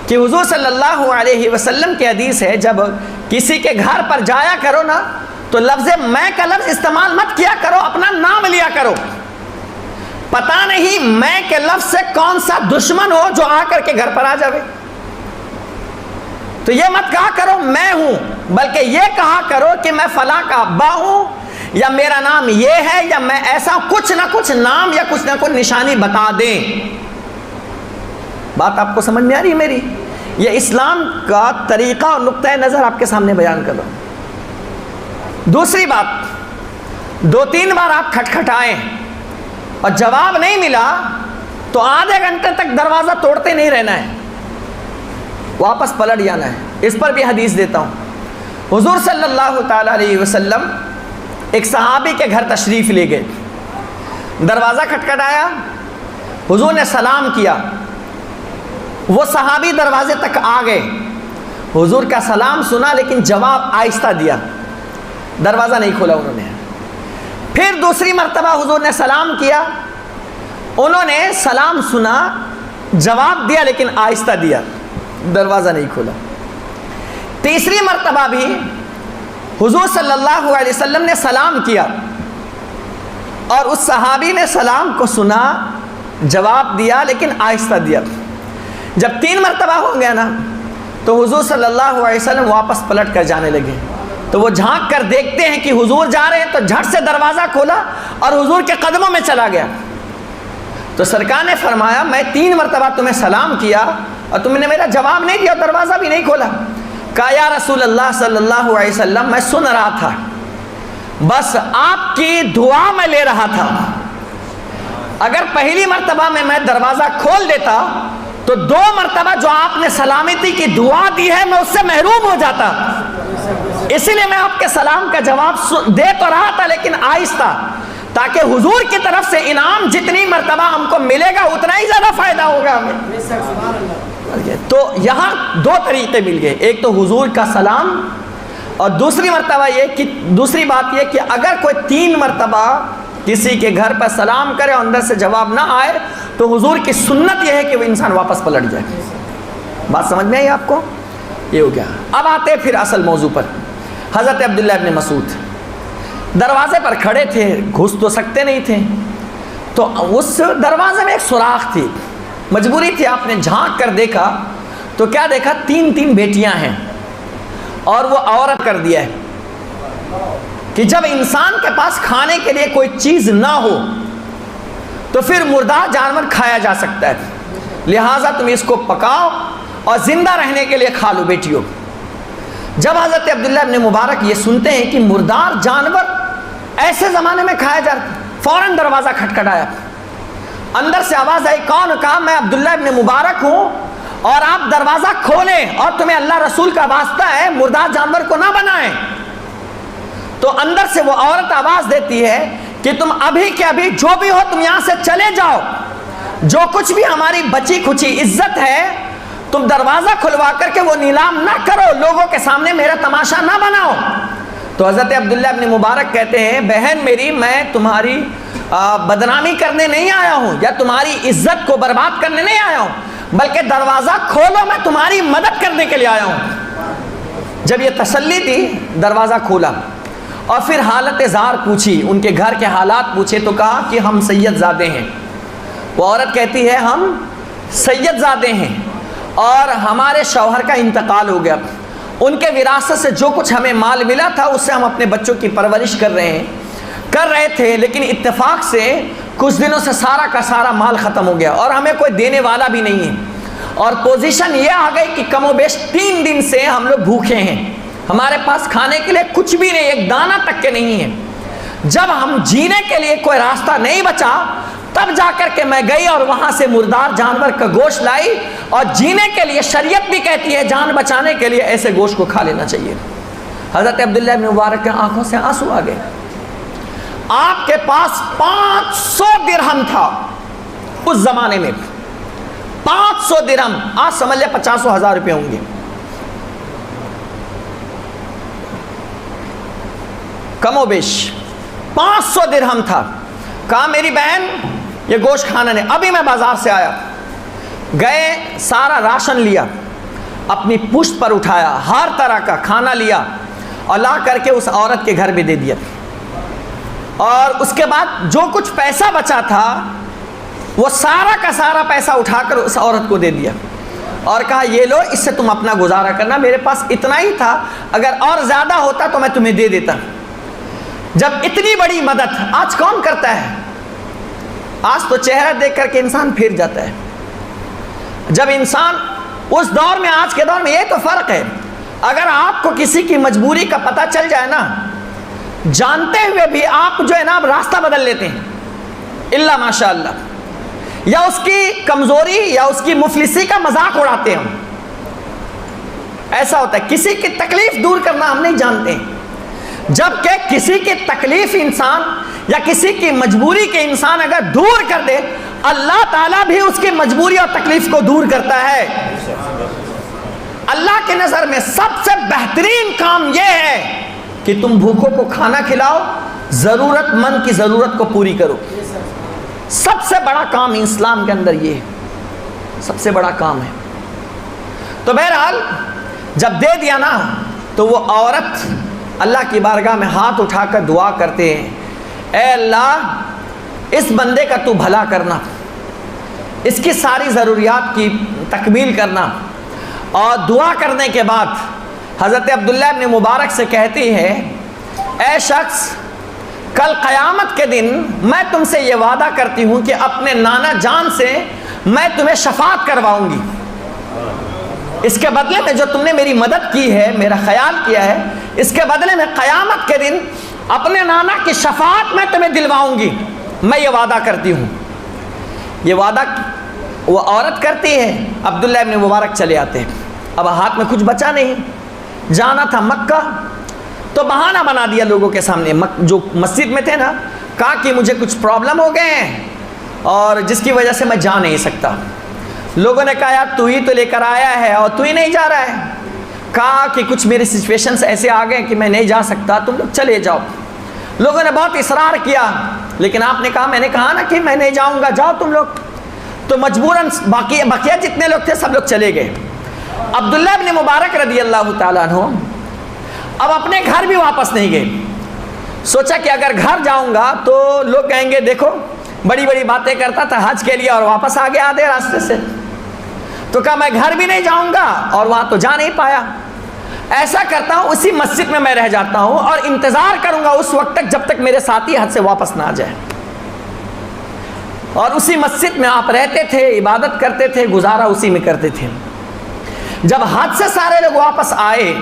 Speaker 1: کہ حضور صلی اللہ علیہ وسلم کی حدیث ہے، جب کسی کے گھر پر جایا کرو نا تو لفظ میں کا لفظ استعمال مت کیا کرو، اپنا نام لیا کرو۔ پتہ نہیں میں کے لفظ سے کون سا دشمن ہو جو آ کر کے گھر پر آ جاوے، تو یہ مت کہا کرو میں ہوں، بلکہ یہ کہا کرو کہ میں فلاں کا ابا ہوں، یا میرا نام یہ ہے، یا میں ایسا، کچھ نہ کچھ نام یا کچھ نہ کچھ نشانی بتا دیں۔ بات آپ کو سمجھ میں آ رہی ہے میری؟ یہ اسلام کا طریقہ اور نقطہ نظر آپ کے سامنے بیان کر رہا ہوں۔ دوسری بات، 2-3 بار آپ کھٹکھٹائیں اور جواب نہیں ملا تو آدھے گھنٹے تک دروازہ توڑتے نہیں رہنا ہے، واپس پلٹ جانا ہے۔ اس پر بھی حدیث دیتا ہوں۔ حضور صلی اللہ تعالی علیہ وسلم ایک صحابی کے گھر تشریف لے گئے، دروازہ کھٹکھٹایا، حضور نے سلام کیا، وہ صحابی دروازے تک آ گئے، حضور کا سلام سنا لیکن جواب آہستہ دیا، دروازہ نہیں کھولا انہوں نے۔ پھر دوسری مرتبہ حضور نے سلام کیا، انہوں نے سلام سنا، جواب دیا لیکن آہستہ دیا، دروازہ نہیں کھولا۔ تیسری مرتبہ بھی حضور صلی اللہ علیہ وسلم نے سلام کیا اور اس صحابی نے سلام کو سنا، جواب دیا لیکن آہستہ دیا۔ جب 3 مرتبہ ہو گیا نا تو حضور صلی اللہ علیہ وسلم واپس پلٹ کر جانے لگے، تو وہ جھانک کر دیکھتے ہیں کہ حضور جا رہے ہیں، تو جھٹ سے دروازہ کھولا اور حضور کے قدموں میں چلا گیا۔ تو سرکار نے فرمایا میں 3 مرتبہ تمہیں سلام کیا اور تم نے میرا جواب نہیں دیا، دروازہ بھی نہیں کھولا۔ کہا یا رسول اللہ صلی اللہ علیہ وسلم میں سن رہا تھا، بس آپ کی دعا میں لے رہا تھا، اگر پہلی مرتبہ میں دروازہ کھول دیتا تو 2 مرتبہ جو آپ نے سلامتی کی دعا دی ہے میں اس سے محروم ہو جاتا، اسی لیے میں آپ کے سلام کا جواب دے تو رہا تھا لیکن آہستہ، تاکہ حضور کی طرف سے انعام جتنی مرتبہ ہم کو ملے گا اتنا ہی زیادہ فائدہ ہوگا ہمیں۔ تو یہاں 2 طریقے مل گئے، ایک تو حضور کا سلام، اور دوسری بات یہ کہ اگر کوئی 3 مرتبہ کسی کے گھر پر سلام کرے اور اندر سے جواب نہ آئے تو حضور کی سنت یہ ہے کہ وہ انسان واپس پلٹ جائے۔ بات سمجھ میں آئی آپ کو؟ یہ ہو گیا۔ اب آتے پھر اصل موضوع پر۔ حضرت عبداللہ ابن مسعود دروازے پر کھڑے تھے، گھس تو سکتے نہیں تھے، تو اس دروازے میں ایک سوراخ تھی، مجبوری تھی، آپ نے جھانک کر دیکھا تو کیا دیکھا، 3 بیٹیاں ہیں، اور وہ عورت کر دیا ہے کہ جب انسان کے پاس کھانے کے لیے کوئی چیز نہ ہو تو پھر مردار جانور کھایا جا سکتا ہے، لہٰذا تم اس کو پکاؤ اور زندہ رہنے کے لیے کھا لو بیٹیوں۔ جب حضرت عبداللہ ابن مبارک یہ سنتے ہیں کہ مردار جانور ایسے زمانے میں کھایا جاتا، فوراً دروازہ کھٹکھٹایا، اندر سے آواز آئی، کون؟ کہا میں عبداللہ ابن مبارک ہوں، اور آپ دروازہ کھولیں، اور تمہیں اللہ رسول کا واسطہ ہے مردار جانور کو نہ بنائیں۔ تو اندر سے وہ عورت آواز دیتی ہے کہ تم ابھی کے ابھی جو بھی ہو تم یہاں سے چلے جاؤ، جو کچھ بھی ہماری بچی کھچی عزت ہے تم دروازہ کھلوا کر کے وہ نیلام نہ کرو، لوگوں کے سامنے میرا تماشا نہ بناؤ۔ تو حضرت عبداللہ ابن مبارک کہتے ہیں بہن میری، میں تمہاری بدنامی کرنے نہیں آیا ہوں یا تمہاری عزت کو برباد کرنے نہیں آیا ہوں، بلکہ دروازہ کھولو، میں تمہاری مدد کرنے کے لیے آیا ہوں۔ جب یہ تسلی دی دروازہ کھولا اور پھر حالت زار پوچھی، ان کے گھر کے حالات پوچھے تو کہا کہ ہم سید زادے ہیں۔ وہ عورت کہتی ہے ہم سید زادے ہیں اور ہمارے شوہر کا انتقال ہو گیا، ان کے وراثت سے جو کچھ ہمیں مال ملا تھا اس سے ہم اپنے بچوں کی پرورش کر رہے تھے، لیکن اتفاق سے کچھ دنوں سے سارا کا سارا مال ختم ہو گیا اور ہمیں کوئی دینے والا بھی نہیں ہے، اور پوزیشن یہ آ گئی کہ کم و بیش 3 دن سے ہم لوگ بھوکے ہیں، ہمارے پاس کھانے کے لیے کچھ بھی نہیں، ایک دانہ تک کے نہیں ہے۔ جب ہم جینے کے لیے کوئی راستہ نہیں بچا تب جا کر کے میں گئی اور وہاں سے مردار جانور کا گوشت لائی، اور جینے کے لیے شریعت بھی کہتی ہے جان بچانے کے لیے ایسے گوشت کو کھا لینا چاہیے۔ حضرت عبداللہ بن مبارک کے آنکھوں سے آنسو آ گئے۔ آپ کے پاس 500 درہم تھا اس زمانے میں، 500 درہم، آج سمجھ لے 50,000 روپے ہوں گے، کم و بیش 500 درہم تھا۔ کہا میری بہن یہ گوشت کھانا نہیں، ابھی میں بازار سے آیا، گئے سارا راشن لیا، اپنی پشت پر اٹھایا، ہر طرح کا کھانا لیا اور لا کر کے اس عورت کے گھر میں دے دیا، اور اس کے بعد جو کچھ پیسہ بچا تھا وہ سارا کا سارا پیسہ اٹھا کر اس عورت کو دے دیا، اور کہا یہ لو، اس سے تم اپنا گزارا کرنا، میرے پاس اتنا ہی تھا، اگر اور زیادہ ہوتا تو میں تمہیں دے دیتا۔ جب اتنی بڑی مدد آج کون کرتا ہے؟ آج تو چہرہ دیکھ کر کے انسان پھر جاتا ہے۔ جب انسان اس دور میں، آج کے دور میں یہ تو فرق ہے، اگر آپ کو کسی کی مجبوری کا پتہ چل جائے نا، جانتے ہوئے بھی آپ جو ہے نا راستہ بدل لیتے ہیں، الا ماشاء اللہ، یا اس کی کمزوری یا اس کی مفلسی کا مذاق اڑاتے ہیں۔ ایسا ہوتا ہے، کسی کی تکلیف دور کرنا ہم نہیں جانتے ہیں، جبکہ کسی کی تکلیف انسان یا کسی کی مجبوری کے انسان اگر دور کر دے، اللہ تعالیٰ بھی اس کی مجبوری اور تکلیف کو دور کرتا ہے۔ اللہ کے نظر میں سب سے بہترین کام یہ ہے کہ تم بھوکوں کو کھانا کھلاؤ، ضرورت مند کی ضرورت کو پوری کرو۔ سب سے بڑا کام اسلام کے اندر یہ ہے، سب سے بڑا کام ہے۔ تو بہرحال جب دے دیا نا، تو وہ عورت اللہ کی بارگاہ میں ہاتھ اٹھا کر دعا کرتے ہیں، اے اللہ اس بندے کا تو بھلا کرنا، اس کی ساری ضروریات کی تکمیل کرنا۔ اور دعا کرنے کے بعد حضرت عبداللہ ابن مبارک سے کہتی ہے، اے شخص، کل قیامت کے دن میں تم سے یہ وعدہ کرتی ہوں کہ اپنے نانا جان سے میں تمہیں شفاعت کرواؤں گی، اس کے بدلے میں جو تم نے میری مدد کی ہے، میرا خیال کیا ہے، اس کے بدلے میں قیامت کے دن اپنے نانا کی شفاعت میں تمہیں دلواؤں گی، میں یہ وعدہ کرتی ہوں۔ یہ وعدہ وہ عورت کرتی ہے، عبداللہ ابن مبارک چلے آتے ہیں۔ اب ہاتھ میں کچھ بچا نہیں، جانا تھا مکہ، تو بہانہ بنا دیا لوگوں کے سامنے، جو مسجد میں تھے نا، کہا کہ مجھے کچھ پرابلم ہو گئے ہیں اور جس کی وجہ سے میں جا نہیں سکتا۔ لوگوں نے کہا یار تو ہی تو لے کر آیا ہے اور تو ہی نہیں جا رہا ہے۔ کہا کہ کچھ میرے سچویشنز ایسے آ گئے کہ میں نہیں جا سکتا، تم لوگ چلے جاؤ۔ لوگوں نے بہت اصرار کیا، لیکن آپ نے کہا، میں نے کہا نا کہ میں نہیں جاؤں گا، جاؤ تم لوگ۔ تو مجبوراً بقیہ جتنے لوگ تھے سب لوگ چلے گئے۔ عبداللہ ابن مبارک رضی اللہ تعالیٰ عنہ اب اپنے گھر بھی واپس نہیں گئے۔ سوچا کہ اگر گھر جاؤں گا تو لوگ کہیں گے دیکھو بڑی بڑی باتیں کرتا تھا حج کے لیے اور واپس آ گیا آدھے راستے سے۔ تو کہا میں گھر بھی نہیں جاؤں گا اور وہاں تو جا نہیں پایا، ایسا کرتا ہوں اسی مسجد میں رہ جاتا ہوں اور انتظار کروں گا اس وقت تک جب تک میرے ساتھی حج سے واپس نہ آ جائے۔ اور اسی مسجد میں آپ رہتے تھے، عبادت کرتے تھے، گزارا اسی میں کرتے تھے۔ جب حج سے سارے لوگ واپس آئے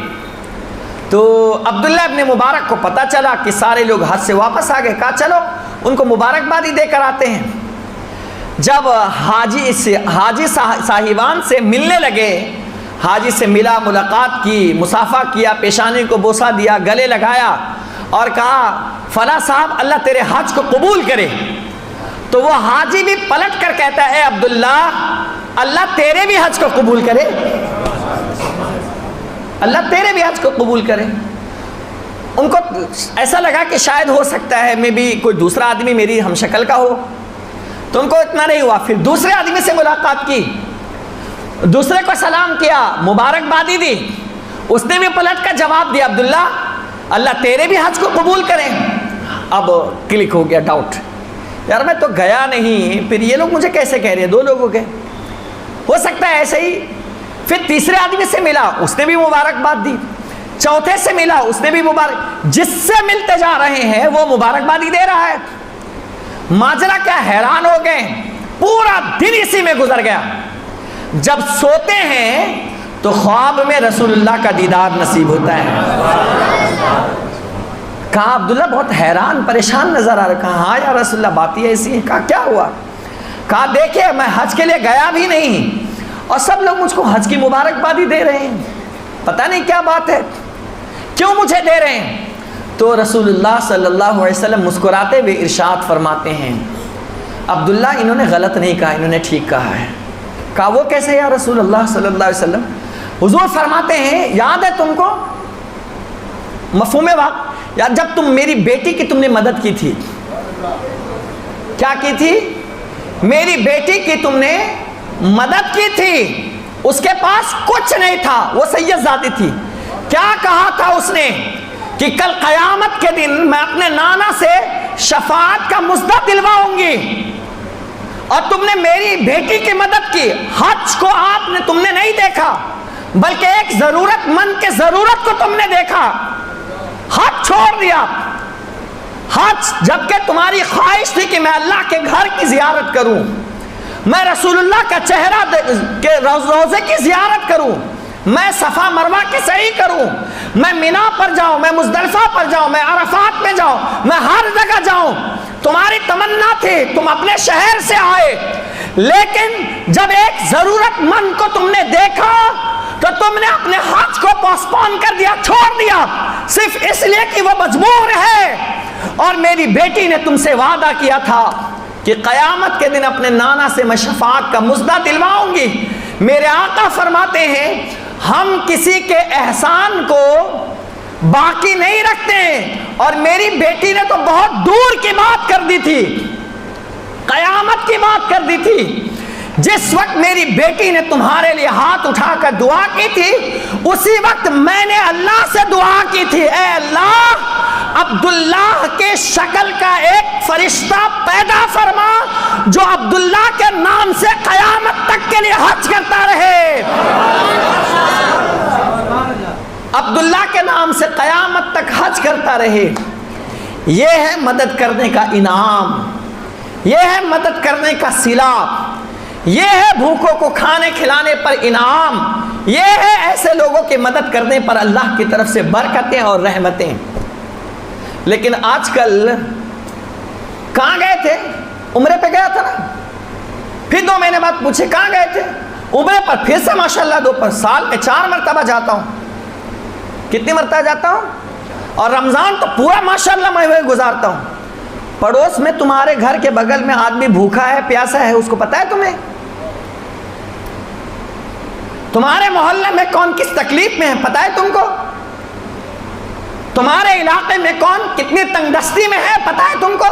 Speaker 1: تو عبداللہ ابن مبارک کو پتہ چلا کہ سارے لوگ حج سے واپس آ گئے۔ کہا چلو ان کو مبارکبادی دے کر آتے ہیں۔ جب حاجی صاحبان سے ملنے لگے، حاجی سے ملا، ملاقات کی، مصافحہ کیا، پیشانی کو بوسہ دیا، گلے لگایا اور کہا فلاں صاحب اللہ تیرے حج کو قبول کرے۔ تو وہ حاجی بھی پلٹ کر کہتا ہے اے عبداللہ اللہ تیرے بھی حج کو قبول کرے، اللہ تیرے بھی حج کو قبول کرے۔ ان کو ایسا لگا کہ شاید ہو سکتا ہے میں بھی کوئی دوسرا آدمی میری ہم شکل کا ہو، تو ان کو اتنا نہیں ہوا۔ پھر دوسرے آدمی سے ملاقات کی، دوسرے کو سلام کیا، مبارکبادی دی، اس نے بھی پلٹ کر جواب دیا عبداللہ اللہ تیرے بھی حج کو قبول کرے۔ اب کلک ہو گیا ڈاؤٹ، یار میں تو گیا نہیں، پھر یہ لوگ مجھے کیسے کہہ رہے ہیں؟ دو لوگوں کے ہو سکتا ہے ایسے ہی۔ پھر تیسرے آدمی سے ملا، اس نے بھی مبارکباد دی، چوتھے سے ملا، اس نے بھی مبارک، جس سے ملتے جا رہے ہیں وہ مبارکبادی دے رہا ہے۔ ماجرا کیا، حیران ہو گئے، پورا دن اسی میں گزر گیا۔ جب سوتے ہیں تو خواب میں رسول اللہ کا دیدار نصیب ہوتا ہے۔ کہا عبداللہ بہت حیران پریشان نظر آ رہا، کہا ہاں یا رسول اللہ بات ہی ایسی ہے۔ کہا کیا ہوا؟ کہا دیکھیں میں حج کے لیے گیا بھی نہیں اور سب لوگ مجھ کو حج کی مبارکبادی دے رہے ہیں، پتہ نہیں کیا بات ہے، کیوں مجھے دے رہے ہیں؟ تو رسول اللہ صلی اللہ علیہ وسلم مسکراتے ہوئے ارشاد فرماتے ہیں عبداللہ انہوں نے غلط نہیں کہا، انہوں نے ٹھیک کہا ہے۔ کہا وہ کیسے یا رسول اللہ صلی اللہ علیہ وسلم؟ حضور فرماتے ہیں یاد ہے تم کو مفہوم واقع، یا جب تم میری بیٹی کی تم نے مدد کی تھی، کیا کی تھی؟ میری بیٹی کی تم نے مدد کی تھی، اس کے پاس کچھ نہیں تھا، وہ سید ذاتی تھی، کیا کہا تھا اس نے کہ کل قیامت کے دن میں اپنے نانا سے شفاعت کا مژدہ دلواؤں گی، اور تم نے میری بیٹی کی مدد کی۔ حج کو تم نے نہیں دیکھا بلکہ ایک ضرورت مند کے ضرورت کو تم نے دیکھا، حج چھوڑ دیا۔ حج جبکہ تمہاری خواہش تھی کہ میں اللہ کے گھر کی زیارت کروں، میں رسول اللہ کا چہرہ کے روضے کی زیارت کروں، میں صفا مروہ کی سعی کروں، میں مینا پر جاؤں، میں مزدلفہ پر جاؤں، میں عرفات میں جاؤں، میں ہر جگہ جاؤں، تمہاری تمنا تھی، تم اپنے شہر سے آئے، لیکن جب ایک ضرورت مند کو تم نے دیکھا تو تم نے اپنے حج کو پوسپون کر دیا، چھوڑ دیا، صرف اس لیے کہ وہ مجبور ہے۔ اور میری بیٹی نے تم سے وعدہ کیا تھا کہ قیامت کے دن اپنے نانا سے میں شفاعت کا مژدہ دلواؤں گی۔ میرے آقا فرماتے ہیں ہم کسی کے احسان کو باقی نہیں رکھتے، اور میری بیٹی نے تو بہت دور کی بات کر دی تھی، قیامت کی بات کر دی تھی۔ جس وقت میری بیٹی نے تمہارے لیے ہاتھ اٹھا کر دعا کی تھی، اسی وقت میں نے اللہ سے دعا کی تھی، اے اللہ عبداللہ کے شکل کا ایک فرشتہ پیدا فرما جو عبداللہ کے نام سے قیامت تک کے لیے حج کرتا رہے، عبداللہ کے نام سے قیامت تک حج کرتا رہے۔ یہ ہے مدد کرنے کا انعام، یہ ہے مدد کرنے کا صلہ، یہ ہے بھوکوں کو کھانے کھلانے پر انعام، یہ ہے ایسے لوگوں کی مدد کرنے پر اللہ کی طرف سے برکتیں اور رحمتیں۔ لیکن آج کل کہاں گئے تھے؟ عمرے پہ گیا تھا نا، پھر 2 مہینے بعد پوچھے کہاں گئے تھے؟ عمرے پر پھر سے ماشاءاللہ 2 پر سال میں 4 مرتبہ جاتا ہوں۔ کتنی مرتبہ جاتا ہوں؟ اور رمضان تو پورا ماشاءاللہ میں وہی گزارتا ہوں۔ پڑوس میں تمہارے گھر کے بغل میں آدمی بھوکا ہے پیاسا ہے، اس کو پتہ ہے تمہیں؟ تمہارے محلے میں کون کس تکلیف میں ہے پتہ ہے تم کو؟ تمہارے علاقے میں کون کتنی تنگ دستی میں ہے پتہ ہے تم کو؟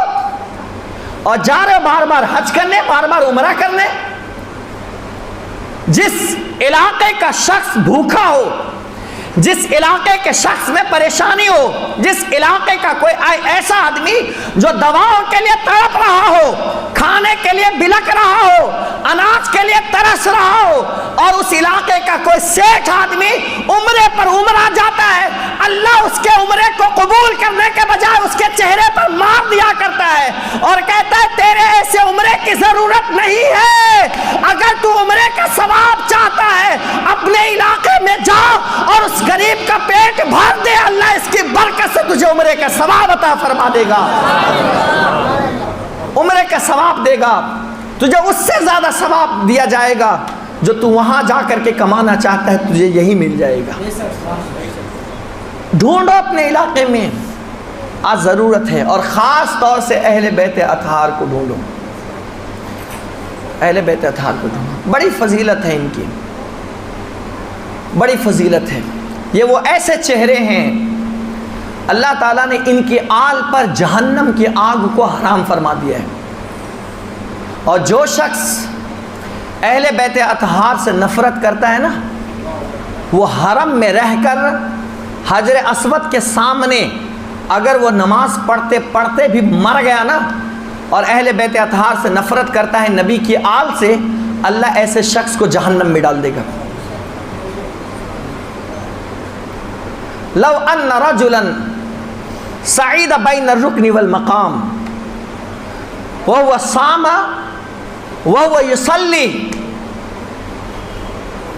Speaker 1: اور جا رہے بار بار حج کرنے، بار بار عمرہ کرنے۔ جس علاقے کا شخص بھوکا ہو، جس علاقے کے شخص میں پریشانی ہو، جس علاقے کا کوئی ایسا آدمی جو دواؤں کے لیے تڑپ رہا ہو، کھانے کے لیے بلک رہا ہو، اناج کے لیے ترس رہا ہو، اور اس علاقے کا کوئی سیٹھ آدمی عمرے پر عمرہ جاتا ہے، اللہ اس کے عمرے کو قبول کرنے کے بجائے اس کے چہرے پر مار دیا کرتا ہے اور کہتا ہے تیرے ایسے عمرے کی ضرورت نہیں ہے، اگر تو عمرے کا ثواب چاہتا ہے اپنے علاقے میں جا اور اس غریب کا پیٹ بھر دے، اللہ اس کی برکت سے تجھے عمرے کا ثواب عطا فرما دے گا، عمرے کا ثواب دے گا، تجھے اس سے زیادہ ثواب دیا جائے گا جو تو وہاں جا کر کے کمانا چاہتا ہے، تجھے یہی مل جائے گا۔ ڈھونڈو اپنے علاقے میں، آج ضرورت ہے، اور خاص طور سے اہل بیت اطہار کو ڈھونڈو، اہل بیت اطہار کو ڈھونڈو، بڑی فضیلت ہے ان کی، بڑی فضیلت ہے۔ یہ وہ ایسے چہرے ہیں اللہ تعالیٰ نے ان کی آل پر جہنم کی آگ کو حرام فرما دیا ہے، اور جو شخص اہل بیت اطہار سے نفرت کرتا ہے نا، وہ حرم میں رہ کر حجر اسود کے سامنے اگر وہ نماز پڑھتے پڑھتے بھی مر گیا نا، اور اہل بیت اطہار سے نفرت کرتا ہے نبی کی آل سے، اللہ ایسے شخص کو جہنم میں ڈال دے گا۔ لو ان رجلا سعید بین الرکن والمقام وهو صام وهو يصلي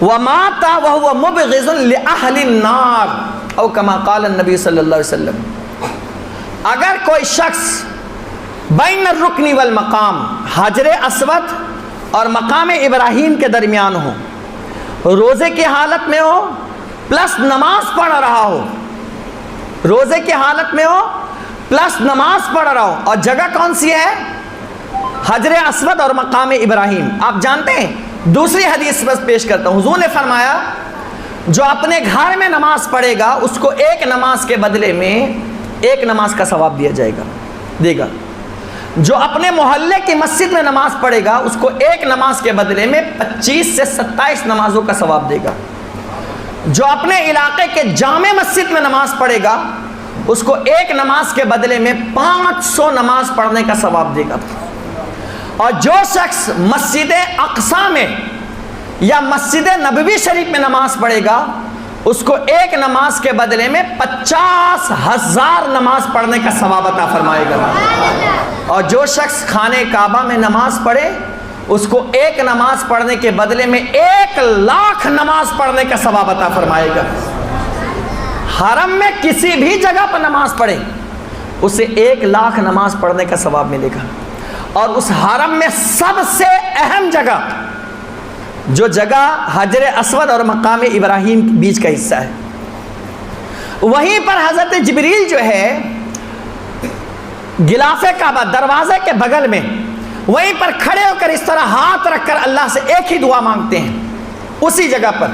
Speaker 1: ومات وهو مبغض لأهل النار او كما قال النبی صلی اللہ علیہ وسلم۔ اگر کوئی شخص بین الرکن والمقام، حجر اسود اور مقام ابراہیم کے درمیان ہو، روزے کی حالت میں ہو پلس نماز پڑھ رہا ہو، روزے کی حالت میں ہو پلس نماز پڑھ رہا ہو، اور جگہ کون سی ہے؟ حجر اسود اور مقام ابراہیم۔ آپ جانتے ہیں، دوسری حدیث بس پیش کرتا ہوں، حضور نے فرمایا جو اپنے گھر میں نماز پڑھے گا اس کو ایک نماز کے بدلے میں ایک نماز کا ثواب دے گا، جو اپنے محلے کی مسجد میں نماز پڑھے گا اس کو ایک نماز کے بدلے میں 25 سے 27 نمازوں کا ثواب دے گا، جو اپنے علاقے کے جامع مسجد میں نماز پڑھے گا اس کو ایک نماز کے بدلے میں 500 نماز پڑھنے کا ثواب دے گا، اور جو شخص مسجد اقصی میں یا مسجد نبوی شریف میں نماز پڑھے گا اس کو ایک نماز کے بدلے میں 50,000 نماز پڑھنے کا ثواب عطا فرمائے گا، اور جو شخص خانہ کعبہ میں نماز پڑھے اس کو ایک نماز پڑھنے کے بدلے میں 1,00,000 نماز پڑھنے کا ثواب عطا فرمائے گا۔ حرم میں کسی بھی جگہ پر نماز پڑھے اسے 1,00,000 نماز پڑھنے کا ثواب ملے گا، اور اس حرم میں سب سے اہم جگہ جو جگہ حجر اسود اور مقام ابراہیم کے بیچ کا حصہ ہے، وہیں پر حضرت جبریل جو ہے غلاف کعبہ دروازے کے بغل میں وہیں پر کھڑے ہو کر اس طرح ہاتھ رکھ کر اللہ سے ایک ہی دعا مانگتے ہیں اسی جگہ پر،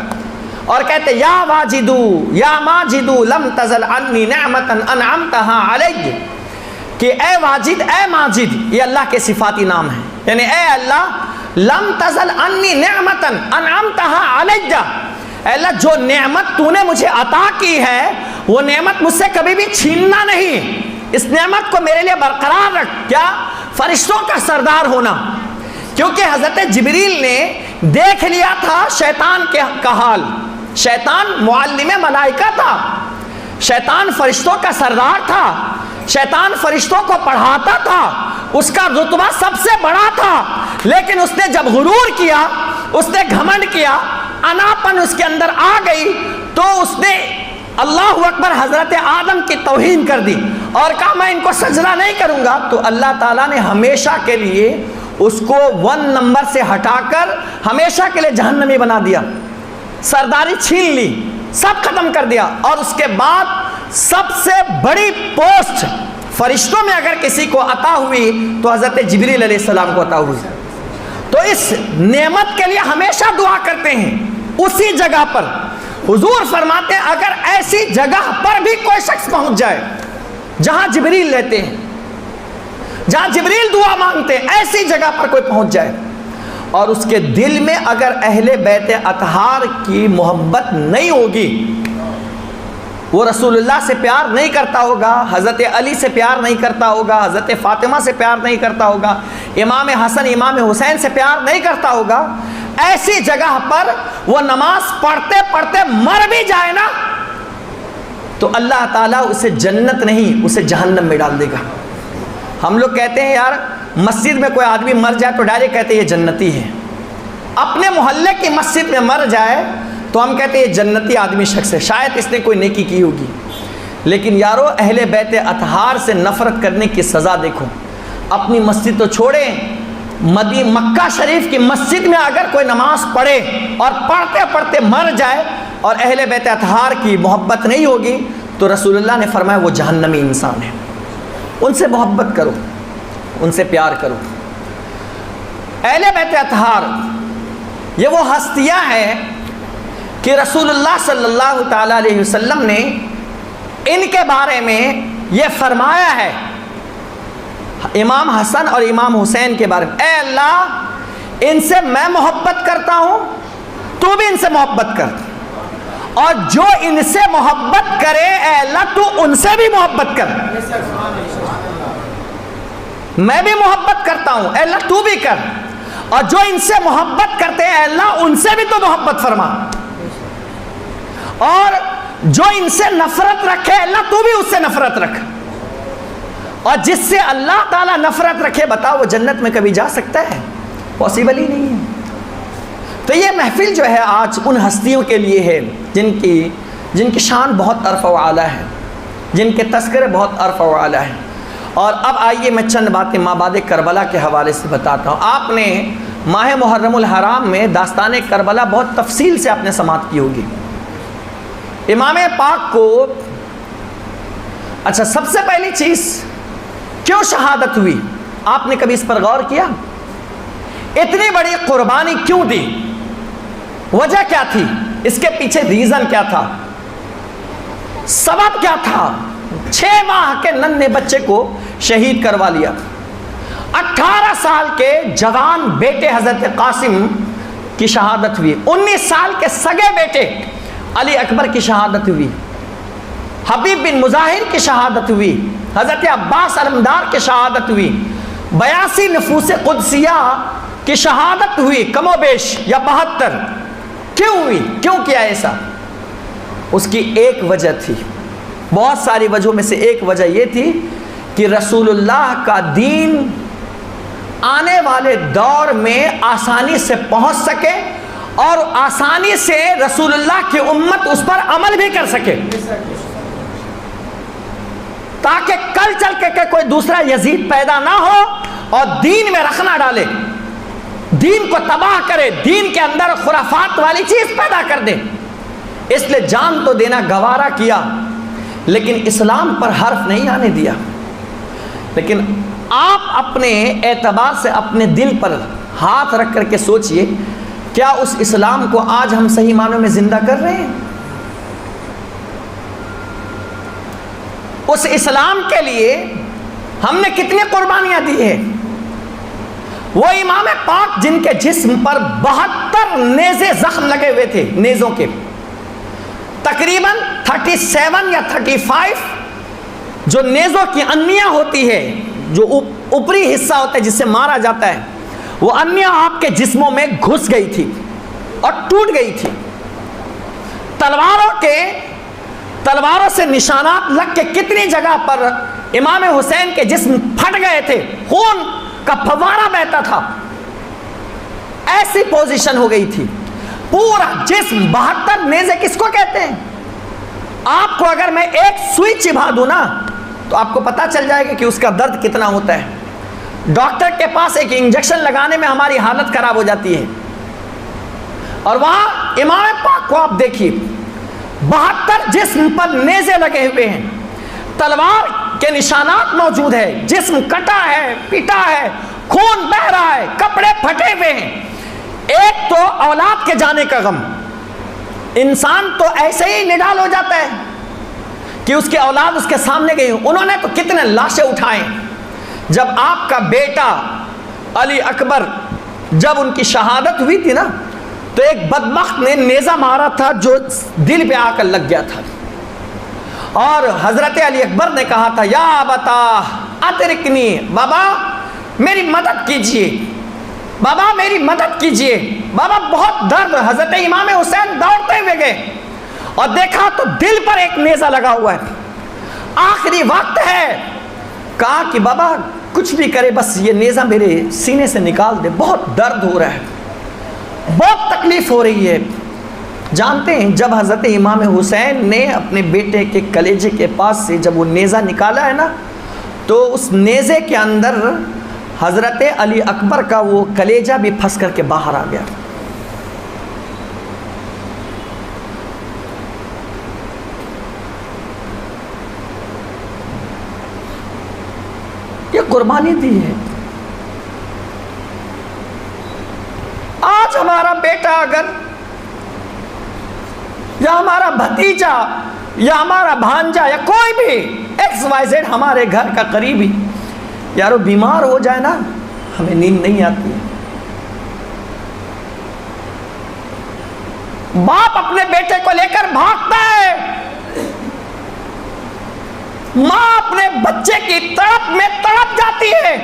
Speaker 1: اور کہتے ہیں یا واجدو یا ماجدو لم تزل عنی نعمتا انعمتہا علی، کہ اے واجد اے ماجد، یہ اللہ کے صفاتی نام ہیں، یعنی اے اللہ لم تزل عنی نعمتا انعمتہا علی، اے اللہ جو نعمت تو نے مجھے عطا کی ہے وہ نعمت مجھ سے کبھی بھی چھیننا نہیں، اس نعمت کو میرے لیے برقرار رکھ۔ کیا؟ فرشتوں کا سردار ہونا، کیونکہ حضرت جبریل نے دیکھ لیا تھا شیطان کا حال، شیطان معلم ملائکہ تھا، شیطان فرشتوں کا سردار تھا، شیطان فرشتوں کو پڑھاتا تھا، اس کا رتبہ سب سے بڑا تھا، لیکن اس نے جب غرور کیا، اس نے گھمنڈ کیا، اناپن اس کے اندر آ گئی، تو اس نے اللہ اکبر حضرت آدم کی توہین کر دی اور کہا میں ان کو سجدہ نہیں کروں گا، تو اللہ تعالیٰ نے ہمیشہ کے لیے اس کو 1 نمبر سے ہٹا کر ہمیشہ کے لیے جہنمی بنا دیا، سرداری چھین لی، سب ختم کر دیا، اور اس کے بعد سب سے بڑی پوسٹ فرشتوں میں اگر کسی کو عطا ہوئی تو حضرت جبریل علیہ السلام کو عطا ہوئی، تو اس نعمت کے لیے ہمیشہ دعا کرتے ہیں اسی جگہ پر۔ حضور فرماتے ہیں اگر ایسی جگہ پر بھی کوئی شخص پہنچ جائے جہاں جبریل رہتے ہیں، جہاں جبریل دعا مانگتے ہیں، ایسی جگہ پر کوئی پہنچ جائے اور اس کے دل میں اگر اہل بیت اطہار کی محبت نہیں ہوگی، وہ رسول اللہ سے پیار نہیں کرتا ہوگا، حضرت علی سے پیار نہیں کرتا ہوگا، حضرت فاطمہ سے پیار نہیں کرتا ہوگا، امام حسن امام حسین سے پیار نہیں کرتا ہوگا، ایسی جگہ پر وہ نماز پڑھتے پڑھتے مر بھی جائے نا تو اللہ تعالیٰ اسے جنت نہیں اسے جہنم میں ڈال دے گا۔ ہم لوگ کہتے ہیں یار مسجد میں کوئی آدمی مر جائے تو ڈائریکٹ کہتے ہیں یہ جنتی ہے، اپنے محلے کی مسجد میں مر جائے تو ہم کہتے ہیں یہ جنتی آدمی شخص ہے، شاید اس نے کوئی نیکی کی ہوگی، لیکن یارو اہل بیت اطہار سے نفرت کرنے کی سزا دیکھو۔ اپنی مسجد تو چھوڑیں، مکہ شریف کی مسجد میں اگر کوئی نماز پڑھے اور پڑھتے پڑھتے مر جائے اور اہل بیت اطہار کی محبت نہیں ہوگی تو رسول اللہ نے فرمایا وہ جہنمی انسان ہے۔ ان سے محبت کرو، ان سے پیار کرو۔ اہل بیت اطہار یہ وہ ہستیاں ہیں کہ رسول اللہ صلی اللہ تعالیٰ علیہ وسلم نے ان کے بارے میں یہ فرمایا ہے، امام حسن اور امام حسین کے بارے میں، اے اللہ ان سے میں محبت کرتا ہوں، تو بھی ان سے محبت کر، اور جو ان سے محبت کرے اے اللہ تو ان سے بھی محبت کر، میں بھی محبت کرتا ہوں اے اللہ تو بھی کر، اور جو ان سے محبت کرتے ہیں اے اللہ ان سے بھی تو محبت فرما، اور جو ان سے نفرت رکھے اللہ تو بھی اس سے نفرت رکھ، اور جس سے اللہ تعالیٰ نفرت رکھے بتاؤ وہ جنت میں کبھی جا سکتا ہے؟ پاسبل ہی نہیں ہے۔ تو یہ محفل جو ہے آج ان ہستیوں کے لیے ہے جن کی شان بہت عرف و اعلیٰ ہے، جن کے تذکرے بہت عرف و اعلیٰ ہیں، اور اب آئیے میں چند باتیں مابعد کربلا کے حوالے سے بتاتا ہوں. آپ نے ماہ محرم الحرام میں داستان کربلا بہت تفصیل سے آپ نے سماعت کی ہوگی. امام پاک کو اچھا سب سے پہلی چیز کیوں شہادت ہوئی؟ آپ نے کبھی اس پر غور کیا؟ اتنی بڑی قربانی کیوں دی؟ وجہ کیا تھی؟ اس کے پیچھے ریزن کیا تھا؟ سبب کیا تھا؟ 6 ماہ کے ننھے بچے کو شہید کروا لیا. 18 سال کے جوان بیٹے حضرت قاسم کی شہادت ہوئی. 19 سال کے سگے بیٹے علی اکبر کی شہادت ہوئی. حبیب بن مظاہر کی شہادت ہوئی. حضرت عباس علمدار کی شہادت ہوئی. 82 نفوس قدسیہ کی شہادت ہوئی کم و بیش یا 72. کیوں ہوئی؟ کیوں کیا ایسا؟ اس کی ایک وجہ تھی. بہت ساری وجہوں میں سے ایک وجہ یہ تھی کہ رسول اللہ کا دین آنے والے دور میں آسانی سے پہنچ سکے اور آسانی سے رسول اللہ کی امت اس پر عمل بھی کر سکے، تاکہ کل چل کے کوئی دوسرا یزید پیدا نہ ہو اور دین میں رخ نہ ڈالے، دین کو تباہ کرے، دین کے اندر خرافات والی چیز پیدا کر دے. اس لیے جان تو دینا گوارا کیا لیکن اسلام پر حرف نہیں آنے دیا. لیکن آپ اپنے اعتبار سے اپنے دل پر ہاتھ رکھ کر کے سوچئے، کیا اس اسلام کو آج ہم صحیح معنوں میں زندہ کر رہے ہیں؟ اس اسلام کے لیے ہم نے کتنی قربانیاں دی ہیں؟ وہ امام پاک جن کے جسم پر 72 نیزے زخم لگے ہوئے تھے، نیزوں کے تقریباً 37 یا 35 جو نیزوں کی انیاں ہوتی ہے، جو اوپری حصہ ہوتا ہے جس سے مارا جاتا ہے، وہ انیاں آپ کے جسموں میں گھس گئی تھی اور ٹوٹ گئی تھی. تلواروں سے نشانات لگ کے کتنی جگہ پر امام حسین کے جسم پھٹ گئے تھے، خون کا فوارہ بہتا تھا. ایسی پوزیشن ہو گئی تھی. پورا جسم 72 نیزے کس کو کہتے ہیں؟ آپ کو اگر میں ایک سوئی چبھا دوں نا تو آپ کو پتا چل جائے گا کہ اس کا درد کتنا ہوتا ہے. ڈاکٹر کے پاس ایک انجیکشن لگانے میں ہماری حالت خراب ہو جاتی ہے، اور وہاں امام پاک کو آپ دیکھیے 72 جسم پر نیزے لگے ہوئے ہیں، تلوار کے نشانات موجود ہے، جسم کٹا ہے، پٹا ہے، خون بہ رہا ہے، کپڑے پھٹے ہوئے ہیں. ایک تو اولاد کے جانے کا غم، انسان تو ایسے ہی نڈال ہو جاتا ہے کہ اس کی اولاد اس کے سامنے گئی. انہوں نے تو کتنے لاشیں اٹھائیں. جب آپ کا بیٹا علی اکبر جب ان کی شہادت ہوئی تھی نا تو ایک بدبخت نے نیزہ مارا تھا جو دل پہ آ کر لگ گیا تھا، اور حضرت علی اکبر نے کہا تھا یا ابتا اترکنی، بابا میری مدد کیجئے، بابا میری مدد کیجئے. بابا بہت درد. حضرت امام حسین دوڑتے ہوئے گئے اور دیکھا تو دل پر ایک نیزہ لگا ہوا ہے، آخری وقت ہے. کہا کہ بابا کچھ بھی کرے بس یہ نیزہ میرے سینے سے نکال دے، بہت درد ہو رہا ہے، بہت تکلیف ہو رہی ہے. جانتے ہیں جب حضرت امام حسین نے اپنے بیٹے کے کلیجے کے پاس سے جب وہ نیزہ نکالا ہے نا تو اس نیزے کے اندر حضرت علی اکبر کا وہ کلیجہ بھی پھنس کر کے باہر آ گیا. یہ قربانی دی ہے. آج ہمارا بیٹا اگر یا ہمارا بھتیجا یا ہمارا بھانجا یا کوئی بھی ایکس وائی زیڈ ہمارے گھر کا قریبی یارو بیمار ہو جائے نا، ہمیں نیند نہیں آتی. باپ اپنے بیٹے کو لے کر بھاگتا ہے، ماں اپنے بچے کی تڑپ میں تڑپ جاتی ہے،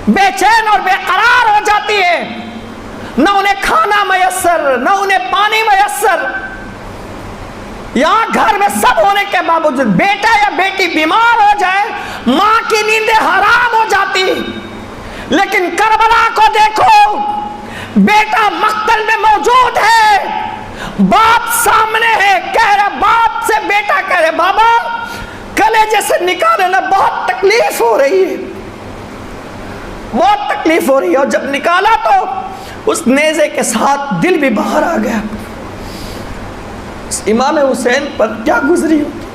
Speaker 1: بے چین اور بے قرار ہو جاتی ہے. نہ انہیں کھانا میسر، نہ انہیں پانی میسر. یہاں گھر میں سب ہونے کے باوجود بیٹا یا بیٹی بیمار ہو جائے ماں کی نیندیں حرام ہو جاتی. لیکن کربلا کو دیکھو، بیٹا مقتل میں موجود ہے، باپ سامنے ہے، کہہ رہا باپ سے بیٹا کہہ رہے بابا کلیجے سے نکالے نا بہت تکلیف ہو رہی ہے، بہت تکلیف ہو رہی ہے، اور جب نکالا تو اس نیزے کے ساتھ دل بھی باہر آ گیا۔ امام حسین پر کیا گزری ہوگی۔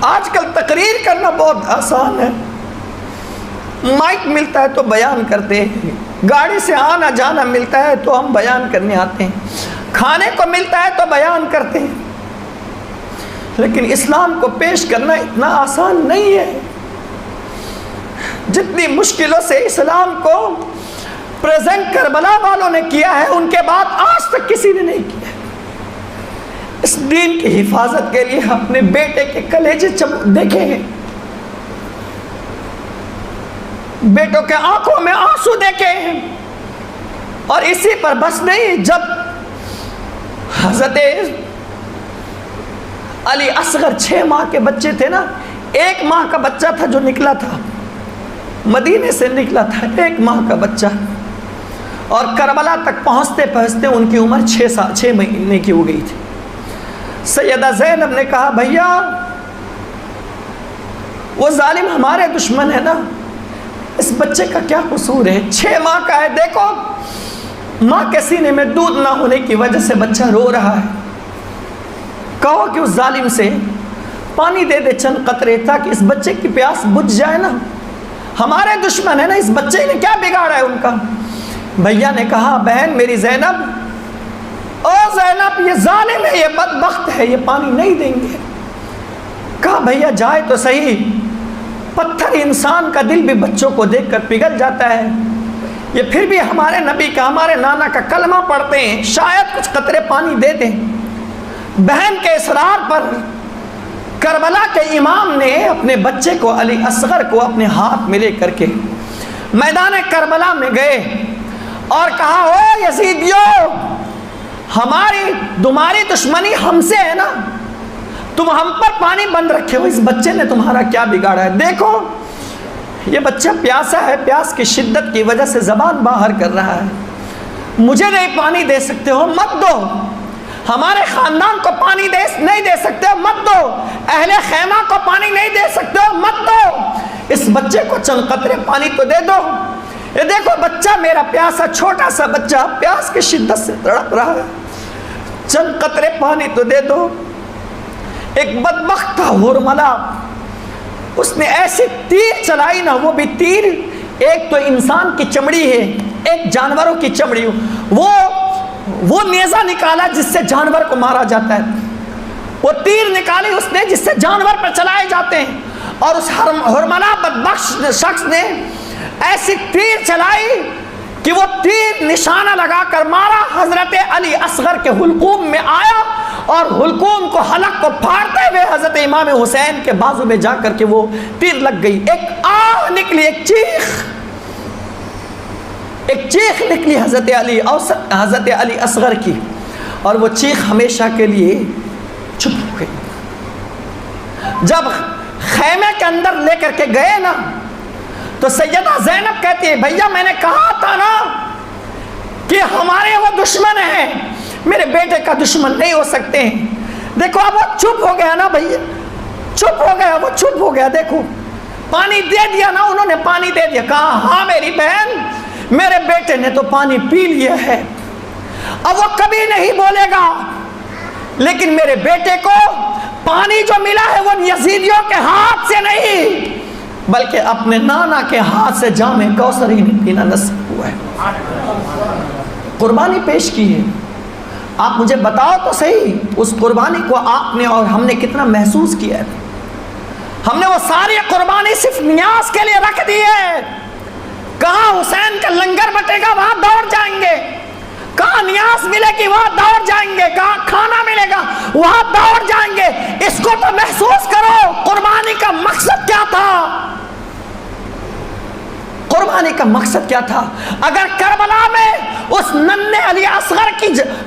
Speaker 1: آج کل تقریر کرنا بہت آسان ہے، مائک ملتا ہے تو بیان کرتے ہیں، گاڑی سے آنا جانا ملتا ہے تو ہم بیان کرنے آتے ہیں، کھانے کو ملتا ہے تو بیان کرتے ہیں، لیکن اسلام کو پیش کرنا اتنا آسان نہیں ہے۔ جتنی مشکلوں سے اسلام کو پریزنٹ کربلا والوں نے کیا ہے، ان کے بعد آج تک کسی نے نہیں کیا۔ اس دین کی حفاظت کے لیے اپنے بیٹے کے کلیجے دیکھے ہیں، بیٹوں کے آنکھوں میں آنسو دیکھے ہیں، اور اسی پر بس نہیں، جب حضرت علی اصغر 6 ماہ کے بچے تھے نا، 1 ماہ کا بچہ تھا جو نکلا تھا، مدینے سے نکلا تھا 1 ماہ کا بچہ، اور کربلا تک پہنچتے پہنچتے ان کی عمر 6 مہینے کی ہو گئی تھی۔ سیدہ زینب نے کہا بھیا وہ ظالم ہمارے دشمن ہے نا، اس بچے کا کیا قصور ہے، 6 ماہ کا ہے، دیکھو ماں کے سینے میں دودھ نہ ہونے کی وجہ سے بچہ رو رہا ہے، کہو کہ اس ظالم سے پانی دے دے چند قطرے تاکہ اس بچے کی پیاس بجھ جائے نا، ہمارے دشمن ہے نا، اس بچے نے کیا بگاڑا ہے ان کا۔ بھیا نے کہا بہن میری زینب، او زینب یہ ظالم ہے، یہ بدبخت ہے، یہ پانی نہیں دیں گے۔ کہا بھیا جائے تو صحیح، پتھر انسان کا دل بھی بچوں کو دیکھ کر پگھل جاتا ہے، یہ پھر بھی ہمارے نبی کا ہمارے نانا کا کلمہ پڑھتے ہیں، شاید کچھ قطرے پانی دے دیں۔ بہن کے اصرار پر کربلا کے امام نے اپنے بچے کو علی اصغر کو اپنے ہاتھ میں لے کر کے میدان کربلا میں گئے اور کہا او یزیدیو، تمہاری دشمنی ہم سے ہے نا، تم ہم پر پانی بند رکھے ہو، اس بچے نے تمہارا کیا بگاڑا ہے، دیکھو یہ بچہ پیاسا ہے، پیاس کی شدت کی وجہ سے زبان باہر کر رہا ہے، مجھے نہیں پانی دے سکتے ہو مت دو، ہمارے خاندان کو پانی نہیں دے سکتے ہو مت دو، اہل خیمہ کو پانی نہیں دے سکتے ہو مت دو، اس بچے کو چند قطرے پانی تو دے دو، یہ دیکھو بچہ میرا پیاسا چھوٹا سا بچہ پیاس کی شدت سے تڑپ رہا ہے، چند قطرے پانی تو دے دو۔ ایک بدبخت تھا ہرملہ، اس نے ایسی تیر چلائی نا، وہ بھی تیر ایک تو انسان کی چمڑی ہے، ایک جانوروں کی چمڑی، وہ نیزہ نکالا جس سے جانور کو مارا جاتا ہے، وہ تیر نکالی اس نے جس سے جانور پر چلائے جاتے ہیں، اور اس ہرملہ بدبخت شخص نے ایسی تیر چلائی کہ وہ تیر نشانہ لگا کر مارا، حضرت علی اصغر کے حلقوم میں آیا اور حلقوم کو حلق کو پھاڑتے ہوئے حضرت امام حسین کے بازو میں جا کر کے وہ تیر لگ گئی، ایک آہ نکلی، ایک چیخ نکلی حضرت علی اصغر کی، اور وہ چیخ ہمیشہ کے لیے چھپ ہو گئی۔ جب خیمے کے اندر لے کر کے گئے نا تو سیدہ زینب کہتی ہے بھیا میں نے کہا تھا نا کہ ہمارے وہ دشمن ہیں، میرے بیٹے کا دشمن نہیں ہو سکتے ہیں، دیکھو اب وہ چپ ہو گیا نا بھیا، چپ ہو گیا، وہ چپ ہو گیا، دیکھو پانی دے دیا نا، انہوں نے پانی دے دیا، کہا ہاں میری بہن میرے بیٹے نے تو پانی پی لیا ہے، اب وہ کبھی نہیں بولے گا، لیکن میرے بیٹے کو پانی جو ملا ہے وہ یزیدیوں کے ہاتھ سے نہیں بلکہ اپنے نانا کے ہاتھ سے جام کوثر ہی نہیں پینا نصیب ہوا ہے۔ قربانی پیش کی ہے، آپ مجھے بتاؤ تو صحیح اس قربانی کو آپ نے اور ہم نے کتنا محسوس کیا ہے۔ ہم نے وہ ساری قربانی صرف نیاز کے لیے رکھ دی ہے، کہاں حسین کا لنگر بٹے گا وہاں دوڑ جائیں گے، کہاں نیاز ملے گی وہاں دوڑ جائیں گے، کہاں کھانا ملے گا وہاں دوڑ جائیں گے۔ اس کو تو محسوس کرو، قربانی کا مقصد کیا تھا، قربانی کا مقصد کیا تھا۔ اگر کربلا میں اس ننھے علی اصغر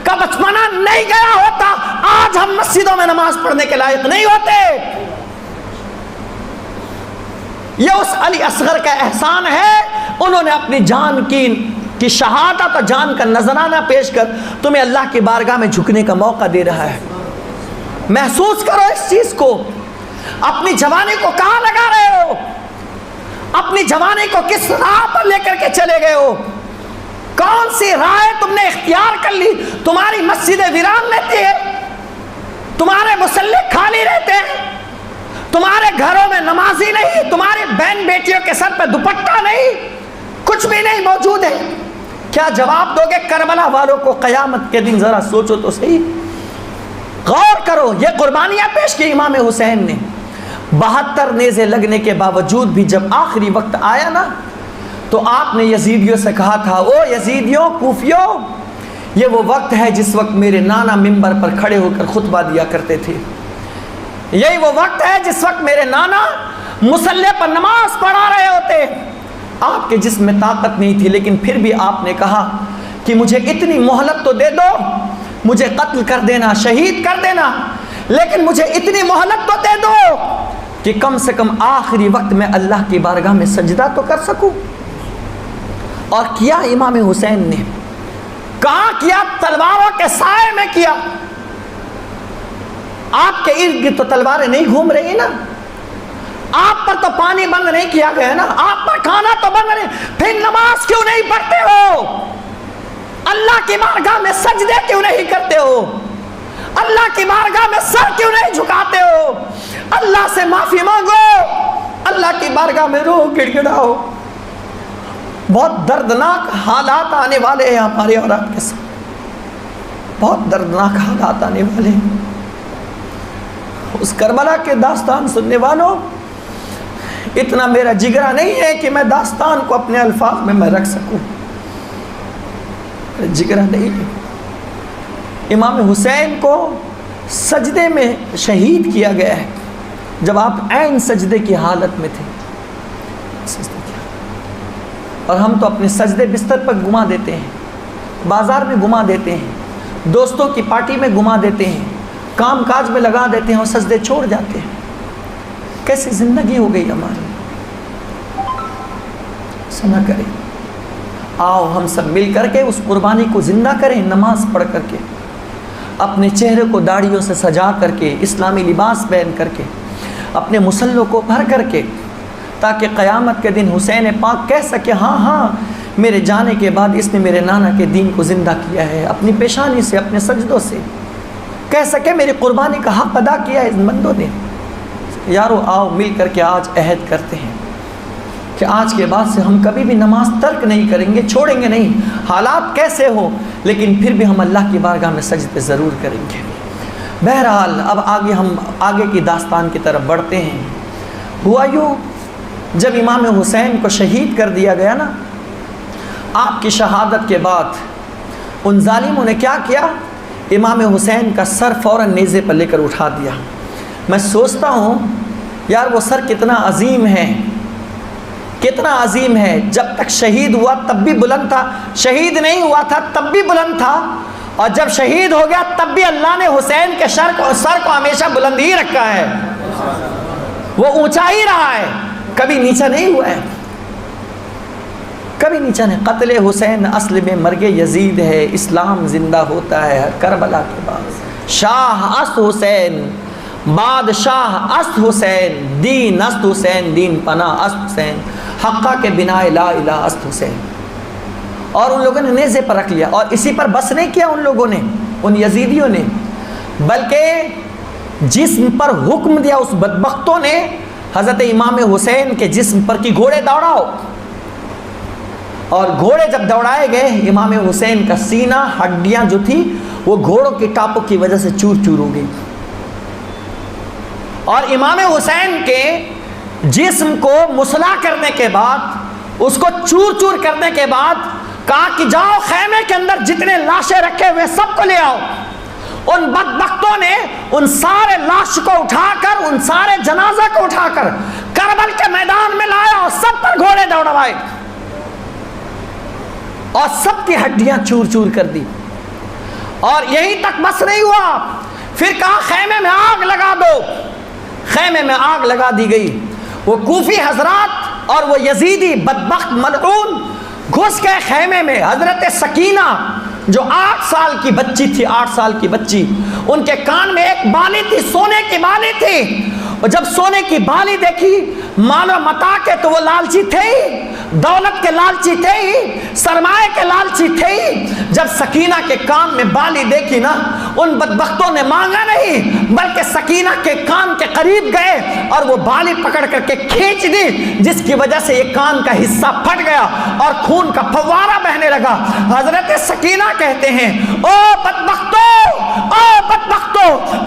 Speaker 1: کا بچپنا نہیں گیا ہوتا، آج ہم مسجدوں میں نماز پڑھنے کے لائق نہیں ہوتے۔ یہ اس علی اصغر کا احسان ہے، انہوں نے اپنی جان کی شہادت اور جان کا نذرانہ پیش کر تمہیں اللہ کی بارگاہ میں جھکنے کا موقع دے رہا ہے۔ محسوس کرو اس چیز کو۔ اپنی جوانی کو کہاں لگا رہے ہو؟ اپنی جوانی کو کس راہ پر لے کر کے چلے گئے ہو؟ کون سی راہ تم نے اختیار کر لی؟ تمہاری مسجدیں ویران رہتی ہے، تمہارے مصلی خالی رہتے ہیں، تمہارے گھروں میں نمازی نہیں، تمہاری بہن بیٹیوں کے سر پہ دوپٹہ نہیں، کچھ بھی نہیں موجود ہے۔ کیا جواب دو گے کربلا والوں کو قیامت کے دن؟ ذرا سوچو تو صحیح، غور کرو۔ یہ قربانیاں پیش کی امام حسین نے، 72 نیزے لگنے کے باوجود بھی جب آخری وقت آیا نا تو آپ نے یزیدیوں سے کہا تھا، او یزیدیوں، کوفیوں، یہ وہ وقت ہے جس وقت میرے نانا منبر پر کھڑے ہو کر خطبہ دیا کرتے تھے، یہی وہ وقت ہے جس وقت میرے نانا مصلی پر نماز پڑھا رہے ہوتے۔ آپ کے جسم میں طاقت نہیں تھی، لیکن پھر بھی آپ نے کہا کہ مجھے اتنی مہلت تو دے دو، مجھے قتل کر دینا، شہید کر دینا، لیکن مجھے اتنی مہلت تو دے دو کہ کم سے کم آخری وقت میں اللہ کی بارگاہ میں سجدہ تو کر سکوں۔ اور کیا امام حسین نے؟ کہاں کیا؟ تلواروں کے سائے میں کیا۔ آپ کے ارد گرد تو تلواریں نہیں گھوم رہی نا، آپ پر تو پانی بند نہیں کیا گیا نا، آپ پر کھانا تو بند نہیں، پھر نماز کیوں نہیں پڑھتے ہو؟ اللہ کی بارگاہ میں سجدے کیوں نہیں کرتے ہو؟ اللہ کی بارگاہ میں سر کیوں نہیں جھکاتے ہو؟ اللہ سے معافی مانگو، اللہ کی بارگاہ میں رو گڑ گڑاؤ۔ بہت دردناک حالات آنے والے ہیں ہمارے اور آپ کے ساتھ، بہت دردناک حالات آنے والے ہیں۔ اس کربلا کے داستان سننے والوں، اتنا میرا جگرا نہیں ہے کہ میں داستان کو اپنے الفاظ میں رکھ سکوں، جگرا نہیں ہے۔ امام حسین کو سجدے میں شہید کیا گیا ہے، جب آپ عین سجدے کی حالت میں تھے، اور ہم تو اپنے سجدے بستر پر گما دیتے ہیں، بازار میں گما دیتے ہیں، دوستوں کی پارٹی میں گما دیتے ہیں، کام کاج میں لگا دیتے ہیں اور سجدے چھوڑ جاتے ہیں۔ کیسی زندگی ہو گئی ہماری؟ ایسا نہ کریں، آؤ ہم سب مل کر کے اس قربانی کو زندہ کریں، نماز پڑھ کر کے، اپنے چہرے کو داڑھیوں سے سجا کر کے، اسلامی لباس پہن کر کے، اپنے مصلوں کو بھر کر کے، تاکہ قیامت کے دن حسین پاک کہہ سکے ہاں ہاں میرے جانے کے بعد اس نے میرے نانا کے دین کو زندہ کیا ہے، اپنی پیشانی سے، اپنے سجدوں سے کہہ سکے میری قربانی کا حق ادا کیا ہے ان بندوں نے۔ یارو آؤ مل کر کے آج عہد کرتے ہیں کہ آج کے بعد سے ہم کبھی بھی نماز ترک نہیں کریں گے، چھوڑیں گے نہیں، حالات کیسے ہو، لیکن پھر بھی ہم اللہ کی بارگاہ میں سجدے ضرور کریں گے۔ بہرحال اب ہم آگے کی داستان کی طرف بڑھتے ہیں۔ ہوا یوں، جب امام حسین کو شہید کر دیا گیا نا، آپ کی شہادت کے بعد ان ظالموں نے کیا کیا؟ امام حسین کا سر فوراً نیزے پر لے کر اٹھا دیا۔ میں سوچتا ہوں یار وہ سر کتنا عظیم ہے، کتنا عظیم ہے، جب تک شہید ہوا تب بھی بلند تھا، شہید نہیں ہوا تھا تب بھی بلند تھا، اور جب شہید ہو گیا تب بھی اللہ نے حسین کے سر کو ہمیشہ بلند ہی رکھا ہے، وہ اونچا ہی رہا ہے، کبھی نیچا نہیں ہوا ہے، کبھی نیچا نہیں۔ قتل حسین اصل میں مرگ یزید ہے، اسلام زندہ ہوتا ہے کربلا کے بعد۔ شاہ است حسین، بادشاہ است حسین، دین است حسین، دین پناہ است حسین، حقہ کے بنا لا الہ است حسین۔ اور ان لوگوں نے نیزے پر رکھ لیا، اور اسی پر بس نہیں کیا ان لوگوں نے، ان یزیدیوں نے، بلکہ جسم پر حکم دیا اس بدبختوں نے حضرت امام حسین کے جسم پر کی گھوڑے دوڑاؤ، اور گھوڑے جب دوڑائے گئے امام حسین کا سینہ، ہڈیاں جو تھی وہ گھوڑوں کی ٹاپوں کی وجہ سے چور چور ہو گئی، اور امام حسین کے جسم کو مسلح کرنے کے بعد، اس کو چور چور کرنے کے بعد کہا کہ جاؤ خیمے کے اندر جتنے لاشیں رکھے ہوئے سب کو لے آؤ۔ ان بدبختوں نے ان سارے لاش کو اٹھا کر، ان سارے جنازہ کو اٹھا کر کربل کے میدان میں لایا اور سب پر گھوڑے دوڑوائے اور سب کی ہڈیاں چور چور کر دی۔ اور یہی تک بس نہیں ہوا، پھر کہا خیمے میں آگ لگا دو، خیمے میں آگ لگا دی گئی، وہ کوفی حضرات اور وہ یزیدی بدبخت ملعون گھس گئے خیمے میں. حضرت سکینہ جو 8 سال کی بچی تھی، 8 سال کی بچی، ان کے کان میں ایک بالی تھی، سونے کی بالی تھی. اور جب سونے کی بالی دیکھی، مال و متاع کے تو وہ لالچی تھے ہی، دولت کے لالچی تھے ہی، سرمایہ کے لالچی تھے ہی. جب سکینہ کے کان میں بالی دیکھی نا، ان بدبختوں نے مانگا نہیں بلکہ سکینہ کے کان کے قریب گئے اور وہ بالی پکڑ کر کے کھینچ دی، جس کی وجہ سے یہ کان کا حصہ پھٹ گیا اور خون کا فوارہ بہنے لگا. حضرت سکینہ کہتے ہیں، او بدبختو،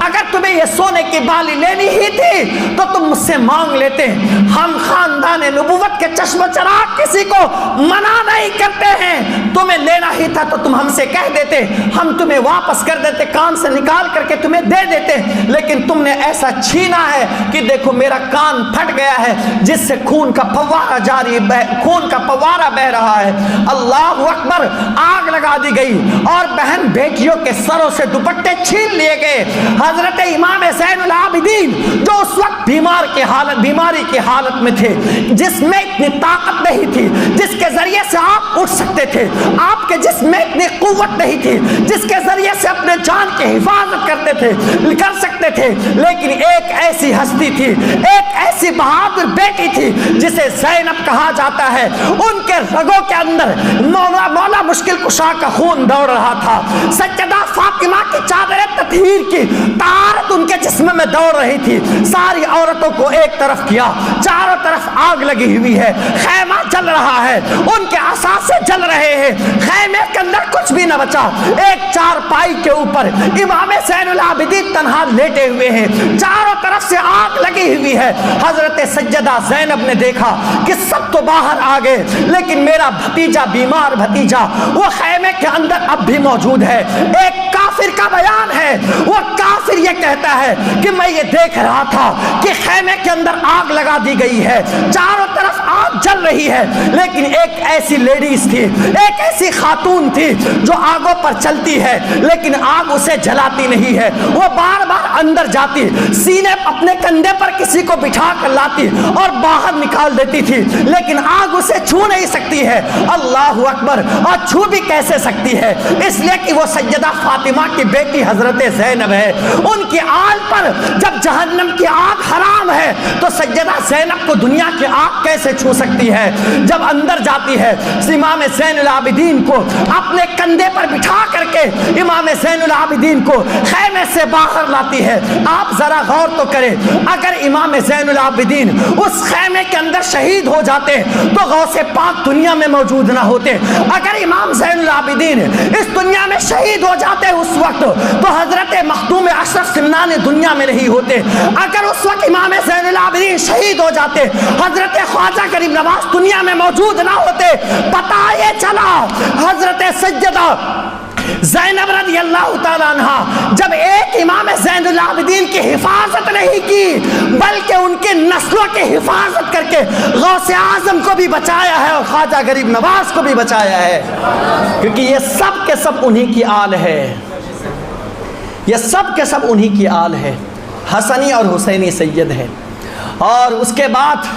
Speaker 1: اگر تمہیں یہ سونے کی بالی لینی ہی تھی تو تم مجھ سے مانگ لیتے. ہم خاندان نبوت کے چشم و چراغ کسی کو منع نہیں کرتے ہیں. تمہیں لینا ہی تھا تو تم ہم سے کہہ دیتے، ہم تمہیں واپس کر دیتے، کان سے نکال کر کے تمہیں دے دیتے. لیکن تم نے ایسا چھینا ہے کہ دیکھو میرا کان پھٹ گیا ہے، جس سے خون کا فوارہ بہ رہا ہے. اللہ اکبر. آگ لگا دی گئی اور بہن بیٹیوں کے سروں سے دوپٹے چھین لیے گئے. حضرت امام زین العابدین جو اس وقت بیماری کی حالت میں تھے، جس میں اتنی طاقت نہیں تھی جس کے ذریعے سے آپ اٹھ سکتے تھے، آپ کے جسم میں اتنی قوت نہیں تھی جس کے ذریعے سے اپنے جان کی حفاظت کر سکتے تھے، لیکن ایک ایسی ہستی تھی، ایک ایسی بہادر بیٹی تھی جسے زینب کہا جاتا ہے. ان کے رگوں کے اندر مولا مشکل کشا کا خون دوڑ رہا تھا. سیدہ فاطمہ کی چادر تطہیر کی طہارت ان کے جسم میں دوڑ رہی تھی. ساری عورتوں کو ایک طرف کیا، چاروں طرف آگ لگی ہوئی ہے، خیمہ جل رہا ہے، ان کے اثاثے جل رہے ہیں، خیمے کے اندر کچھ بھی نہ بچا. ایک چارپائی کے اوپر امام زین العابدین تنہا لیٹے ہوئے ہیں، چاروں طرف سے آگ لگی ہوئی ہے. حضرت سیدہ زینب نے دیکھا کہ سب تو باہر آ گئے، لیکن میرا بھتیجا، بیمار بھتیجا، وہ خیمے کے اندر اب بھی موجود ہے. ایک کافر کا بیان ہے، وہ کافر یہ کہتا ہے کہ میں یہ دیکھ رہا تھا کہ خیمے کے اندر آگ لگا دی گئی ہے، چاروں طرف آگ جل رہی ہے، لیکن ایک ایسی لیڈیز تھی، ایک ایسی خاتون تھی جو آگوں پر چلتی ہے لیکن آگ اسے جلاتی نہیں ہے. وہ بار بار اندر جاتی، سینے اپنے کندھے پر کسی کو بٹھا کر لاتی اور باہر نکال دیتی تھی، لیکن آگ اسے چھو نہیں سکتی ہے. اللہ اکبر. اور چھو بھی کیسے سکتی ہے؟ اس لیے کہ وہ سیدہ فاطمہ کی بیٹی حضرت زینب ہے. ان کی آل پر جب جہنم کی آگ حرام ہے تو سیدہ زینب کو دنیا کی آگ کیسے چھو سکتی ہے؟ جب اندر جاتی ہے، امام زین العابدین کو اپنے کندھے پر بٹھا کر کے امام زین العابدین کو خیمے سے باہر لاتی ہے. آپ ذرا غور تو کریں، اگر امام زین العابدین اس خیمے کے اندر شہید ہو جاتے تو غوث پاک دنیا میں موجود نہ ہوتے. اگر امام زین العابدین اس دنیا میں شہید ہو جاتے اس وقت تو حضرت مخدوم اشرف سمنانی دنیا میں نہیں ہوتے. اگر اس وقت امام زین العابدین شہید ہو جاتے، حضرت خواجہ غریب نواز دنیا میں موجود نہ ہوتے. پتہ یہ چلا حضرت سیدہ زینب رضی اللہ تعالیٰ عنہ جب ایک امام زین العابدین کی حفاظت نہیں کی بلکہ ان کی نسلوں کی حفاظت کر کے غوث اعظم کو بھی بچایا ہے اور خواجہ غریب نواز کو بھی بچایا ہے، کیونکہ یہ سب کے سب انہی کی آل ہے. یہ سب کے سب انہی کی آل ہے. حسنی اور حسینی سید ہے. اور اس کے بعد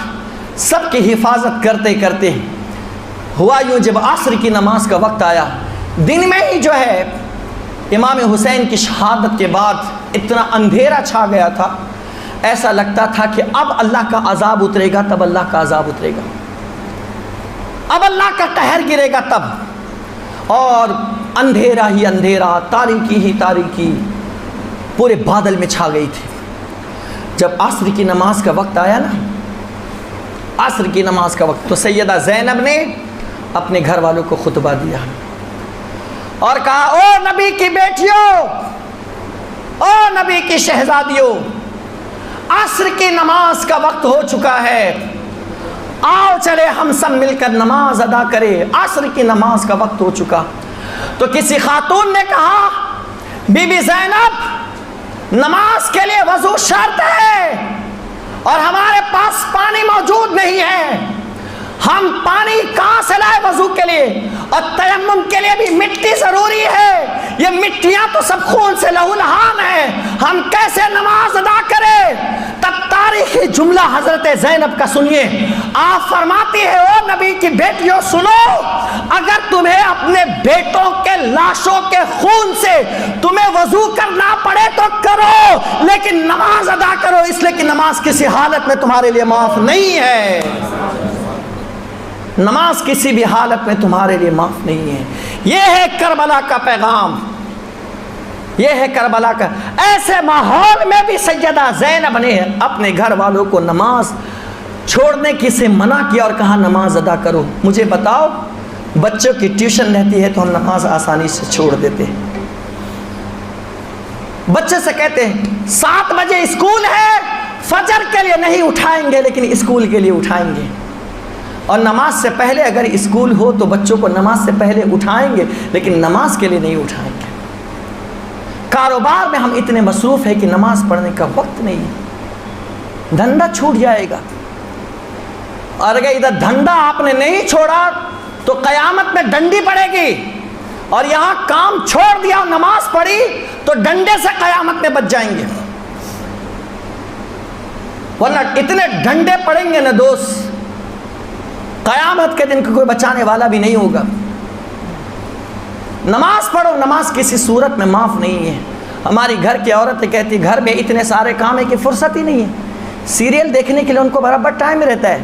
Speaker 1: سب کی حفاظت کرتے کرتے ہوا یوں، جب عصر کی نماز کا وقت آیا، دن میں ہی جو ہے امام حسین کی شہادت کے بعد اتنا اندھیرا چھا گیا تھا، ایسا لگتا تھا کہ اب اللہ کا عذاب اترے گا، تب اللہ کا عذاب اترے گا، اب اللہ کا قہر گرے گا تب. اور اندھیرا ہی اندھیرا، تاریکی ہی تاریکی پورے بادل میں چھا گئی تھی. جب عصر کی نماز کا وقت آیا نا، عصر کی نماز کا وقت، تو سیدہ زینب نے اپنے گھر والوں کو خطبہ دیا اور کہا، او نبی کی بیٹیوں، او نبی کی شہزادیوں، عصر کی نماز کا وقت ہو چکا ہے، آؤ چلے ہم سب مل کر نماز ادا کرے، عصر کی نماز کا وقت ہو چکا. تو کسی خاتون نے کہا، بی بی زینب، نماز کے لیے وضو شرط ہے اور ہمارے پاس پانی موجود نہیں ہے، ہم پانی کہاں سے لائے وضو کے لیے؟ اور تیمم کے لیے بھی مٹی ضروری ہے، یہ مٹیاں تو سب خون سے لہو لہان ہیں، ہم کیسے نماز ادا کریں؟ تب تاریخی
Speaker 2: جملہ حضرت زینب کا سنیے. آپ فرماتی ہے او نبی کی بیٹیوں سنو, اگر تمہیں اپنے بیٹوں کے لاشوں کے خون سے تمہیں وضو کرنا پڑے تو کرو, لیکن نماز ادا کرو, اس لیے کہ نماز کسی حالت میں تمہارے لیے معاف نہیں ہے. نماز کسی بھی حالت میں تمہارے لیے معاف نہیں ہے. یہ ہے کربلا کا پیغام, یہ ہے کربلا کا. ایسے ماحول میں بھی سیدہ زینب نے اپنے گھر والوں کو نماز چھوڑنے کی سے منع کیا اور کہا نماز ادا کرو. مجھے بتاؤ, بچوں کی ٹیوشن رہتی ہے تو ہم نماز آسانی سے چھوڑ دیتے ہیں. بچے سے کہتے ہیں 7 بجے اسکول ہے, فجر کے لیے نہیں اٹھائیں گے لیکن اسکول کے لیے اٹھائیں گے. اور نماز سے پہلے اگر اسکول ہو تو بچوں کو نماز سے پہلے اٹھائیں گے لیکن نماز کے لیے نہیں اٹھائیں گے. کاروبار میں ہم اتنے مصروف ہیں کہ نماز پڑھنے کا وقت نہیں ہے, دھندا چھوٹ جائے گا. اور اگر ادھر دھندا آپ نے نہیں چھوڑا تو قیامت میں ڈنڈی پڑے گی, اور یہاں کام چھوڑ دیا اور نماز پڑھی تو ڈنڈے سے قیامت میں بچ جائیں گے. ورنہ اتنے ڈنڈے پڑیں گے نا دوست, قیامت کے دن کو کوئی بچانے والا بھی نہیں ہوگا. نماز پڑھو, نماز کسی صورت میں معاف نہیں ہے. ہماری گھر کی عورتیں کہتی گھر میں اتنے سارے کام ہے کہ فرصت ہی نہیں ہے. سیریل دیکھنے کے لیے ان کو برابر ٹائم رہتا ہے,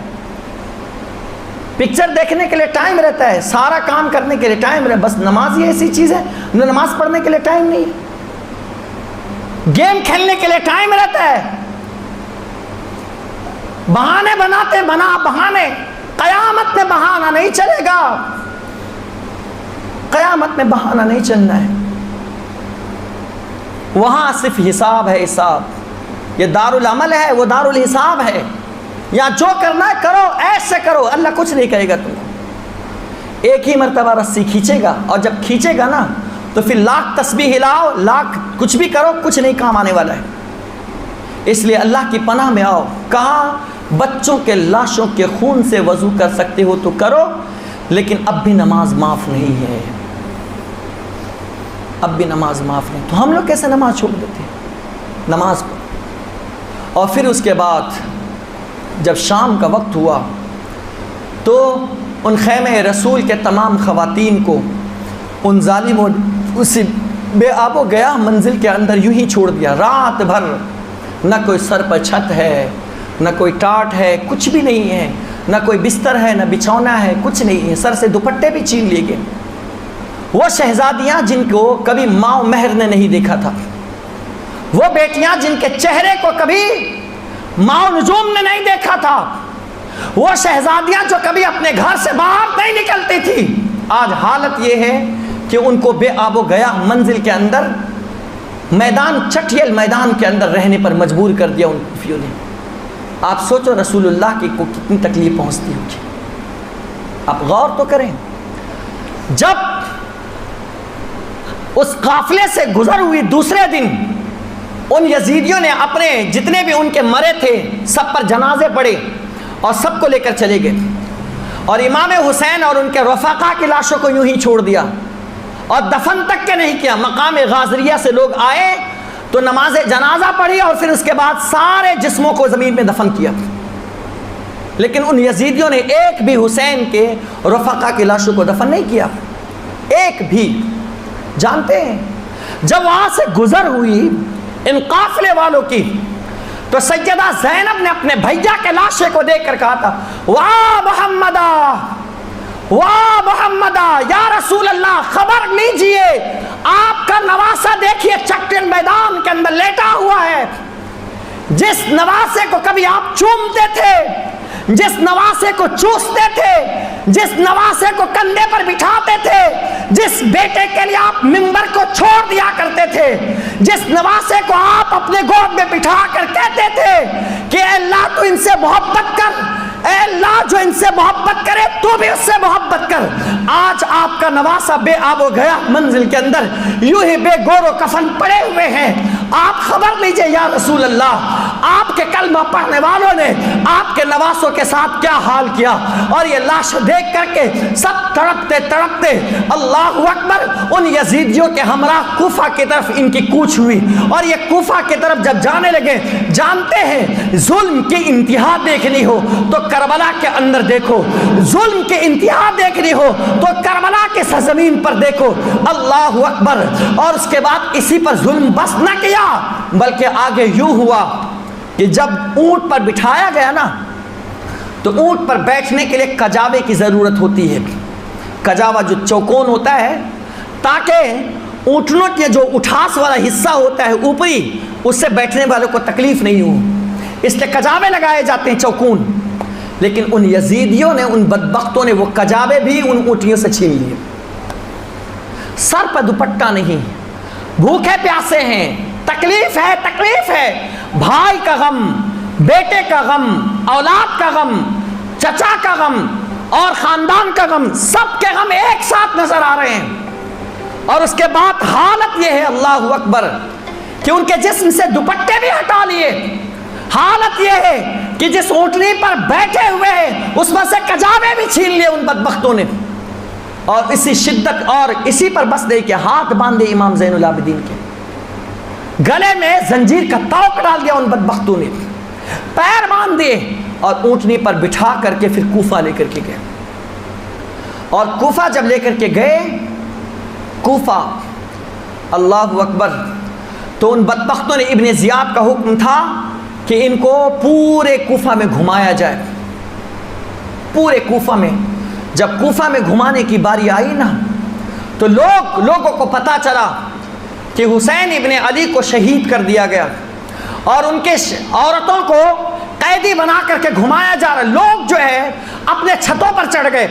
Speaker 2: پکچر دیکھنے کے لیے ٹائم رہتا ہے, سارا کام کرنے کے لیے ٹائم رہتا ہے, بس نماز ہی ایسی چیز ہے نماز پڑھنے کے لیے ٹائم نہیں ہے. گیم کھیلنے کے لیے ٹائم رہتا ہے, بہانے بناتے بہانے. قیامت میں بہانہ نہیں چلے گا, قیامت میں بہانہ نہیں چلنا ہے. وہاں صرف حساب ہے, حساب. یہ دار العمل ہے, وہ دار الحساب ہے. یہاں جو کرنا ہے کرو, ایسے کرو, اللہ کچھ نہیں کہے گا تم کو. ایک ہی مرتبہ رسی کھینچے گا, اور جب کھینچے گا نا تو پھر لاکھ تسبیح ہلاؤ, لاکھ کچھ بھی کرو, کچھ نہیں کام آنے والا ہے. اس لیے اللہ کی پناہ میں آؤ. کہا بچوں کے لاشوں کے خون سے وضو کر سکتے ہو تو کرو, لیکن اب بھی نماز معاف نہیں ہے, اب بھی نماز معاف نہیں. تو ہم لوگ کیسے نماز چھوڑ دیتے ہیں؟ نماز کو. اور پھر اس کے بعد جب شام کا وقت ہوا تو ان خیمہ رسول کے تمام خواتین کو ان ظالموں اسی بے آب و گیا منزل کے اندر یوں ہی چھوڑ دیا. رات بھر نہ کوئی سر پر چھت ہے, نہ کوئی ٹاٹ ہے, کچھ بھی نہیں ہے, نہ کوئی بستر ہے, نہ بچھونا ہے, کچھ نہیں ہے. سر سے دوپٹے بھی چھین لیے گئے. وہ شہزادیاں جن کو کبھی ماں و مہر نے نہیں دیکھا تھا, وہ بیٹیاں جن کے چہرے کو کبھی ماں و نجوم نے نہیں دیکھا تھا, وہ شہزادیاں جو کبھی اپنے گھر سے باہر نہیں نکلتی تھی, آج حالت یہ ہے کہ ان کو بے آب و گیا منزل کے اندر میدان, چٹھیل میدان کے اندر رہنے پر مجبور کر دیا ان کوفیوں نے. آپ سوچو رسول اللہ کی کو کتنی تکلیف پہنچتی ہوگی. آپ غور تو کریں. جب اس قافلے سے گزر ہوئی دوسرے دن ان یزیدیوں نے اپنے جتنے بھی ان کے مرے تھے سب پر جنازے پڑے اور سب کو لے کر چلے گئے, اور امام حسین اور ان کے رفقا کی لاشوں کو یوں ہی چھوڑ دیا اور دفن تک کے نہیں کیا. مقام غازریہ سے لوگ آئے تو نماز جنازہ پڑھی اور پھر اس کے بعد سارے جسموں کو زمین میں دفن کیا. لیکن ان یزیدیوں نے ایک بھی حسین کے رفقا کی لاشوں کو دفن نہیں کیا, ایک بھی. جانتے ہیں جب وہاں سے گزر ہوئی ان قافلے والوں کی تو سیدہ زینب نے اپنے بھیا کے لاشے کو دیکھ کر کہا تھا واہ محمدہ, واہ محمدہ, یا رسول اللہ خبر لیجئے, آپ کا نواسہ دیکھیے چٹیل میدان کے اندر لیٹا ہوا ہے. جس نواسے کو کبھی آپ چومتے تھے, جس نواسے کو چوستے تھے, جس نواسے کو کندھے پر بٹھاتے تھے, جس بیٹے کے لیے آپ منبر کو چھوڑ دیا کرتے تھے, جس نواسے کو آپ اپنے گود میں بٹھا کر کہتے تھے کہ اے اللہ تو ان سے محبت کر, اے اللہ جو ان سے محبت کرے تو بھی اس سے محبت کر. آج آپ کا نواسہ بے آب و گیا منزل کے اندر یوں ہی بے گور و کفن پڑے ہوئے ہیں. آپ خبر لیجئے یا رسول اللہ, آپ کے کلمہ پڑھنے والوں نے آپ کے نواسوں کے ساتھ کیا حال کیا. اور یہ لاش دیکھ کر کے سب تڑپتے تڑپتے اللہ اکبر ان یزیدیوں کے ہمراہ کوفہ کی طرف ان کی کوچ ہوئی. اور یہ کوفہ کی طرف جب جانے لگے، جانتے ہیں ظلم کی انتہا دیکھنی ہو تو کربلا کے اندر دیکھو، ظلم کی انتہا دیکھنی ہو تو کربلا کے سرزمین پر دیکھو. اللہ اکبر. اور اس کے بعد اسی پر ظلم بس نہ کیا بلکہ آگے یوں ہوا کہ جب اونٹ پر بٹھایا گیا نا تو اونٹ پر بیٹھنے کے لیے کجاوے کی ضرورت ہوتی ہے. کجاوا جو چوکون ہوتا ہے تاکہ اونٹنوں کے جو اٹھاس والا حصہ ہوتا ہے اوپری، اس سے بیٹھنے والوں کو تکلیف نہیں ہو، اس لیے کجاوے لگائے جاتے ہیں چوکون. لیکن ان یزیدیوں نے، ان بدبختوں نے وہ کجاوے بھی ان اونٹیوں سے چھین لیے. سر پر دوپٹہ نہیں، بھوکے پیاسے ہیں، تکلیف ہے. بھائی کا غم، بیٹے کا غم، اولاد کا غم، چچا کا غم اور خاندان کا غم، سب کے غم ایک ساتھ نظر آ رہے ہیں. اور اس کے بعد حالت یہ ہے اللہ اکبر کہ ان کے جسم سے دوپٹے بھی ہٹا لیے. حالت یہ ہے کہ جس اونٹنی پر بیٹھے ہوئے ہیں اس میں سے کجاوے بھی چھین لیے ان بدبختوں نے. اور اسی شدت اور اسی پر بس نہیں کہ ہاتھ باندھے امام زین العابدین کے گلے میں زنجیر کا توق ڈال دیا ان بدبختوں نے، پیر باندھ دیے اور اونٹنی پر بٹھا کر کے پھر کوفہ لے کر کے گئے. اور کوفہ جب لے کر کے گئے، کوفہ اللہ اکبر، تو ان بدبختوں نے، ابن زیاد کا حکم تھا کہ ان کو پورے کوفہ میں گھمایا جائے. پورے کوفہ میں جب کوفہ میں گھمانے کی باری آئی نا تو لوگوں کو پتہ چلا کہ حسین ابن علی کو شہید کر دیا گیا اور ان کے عورتوں کو قیدی بنا کر کے گھمایا جا رہا. لوگ جو ہے اپنے چھتوں پر چڑھ گئے،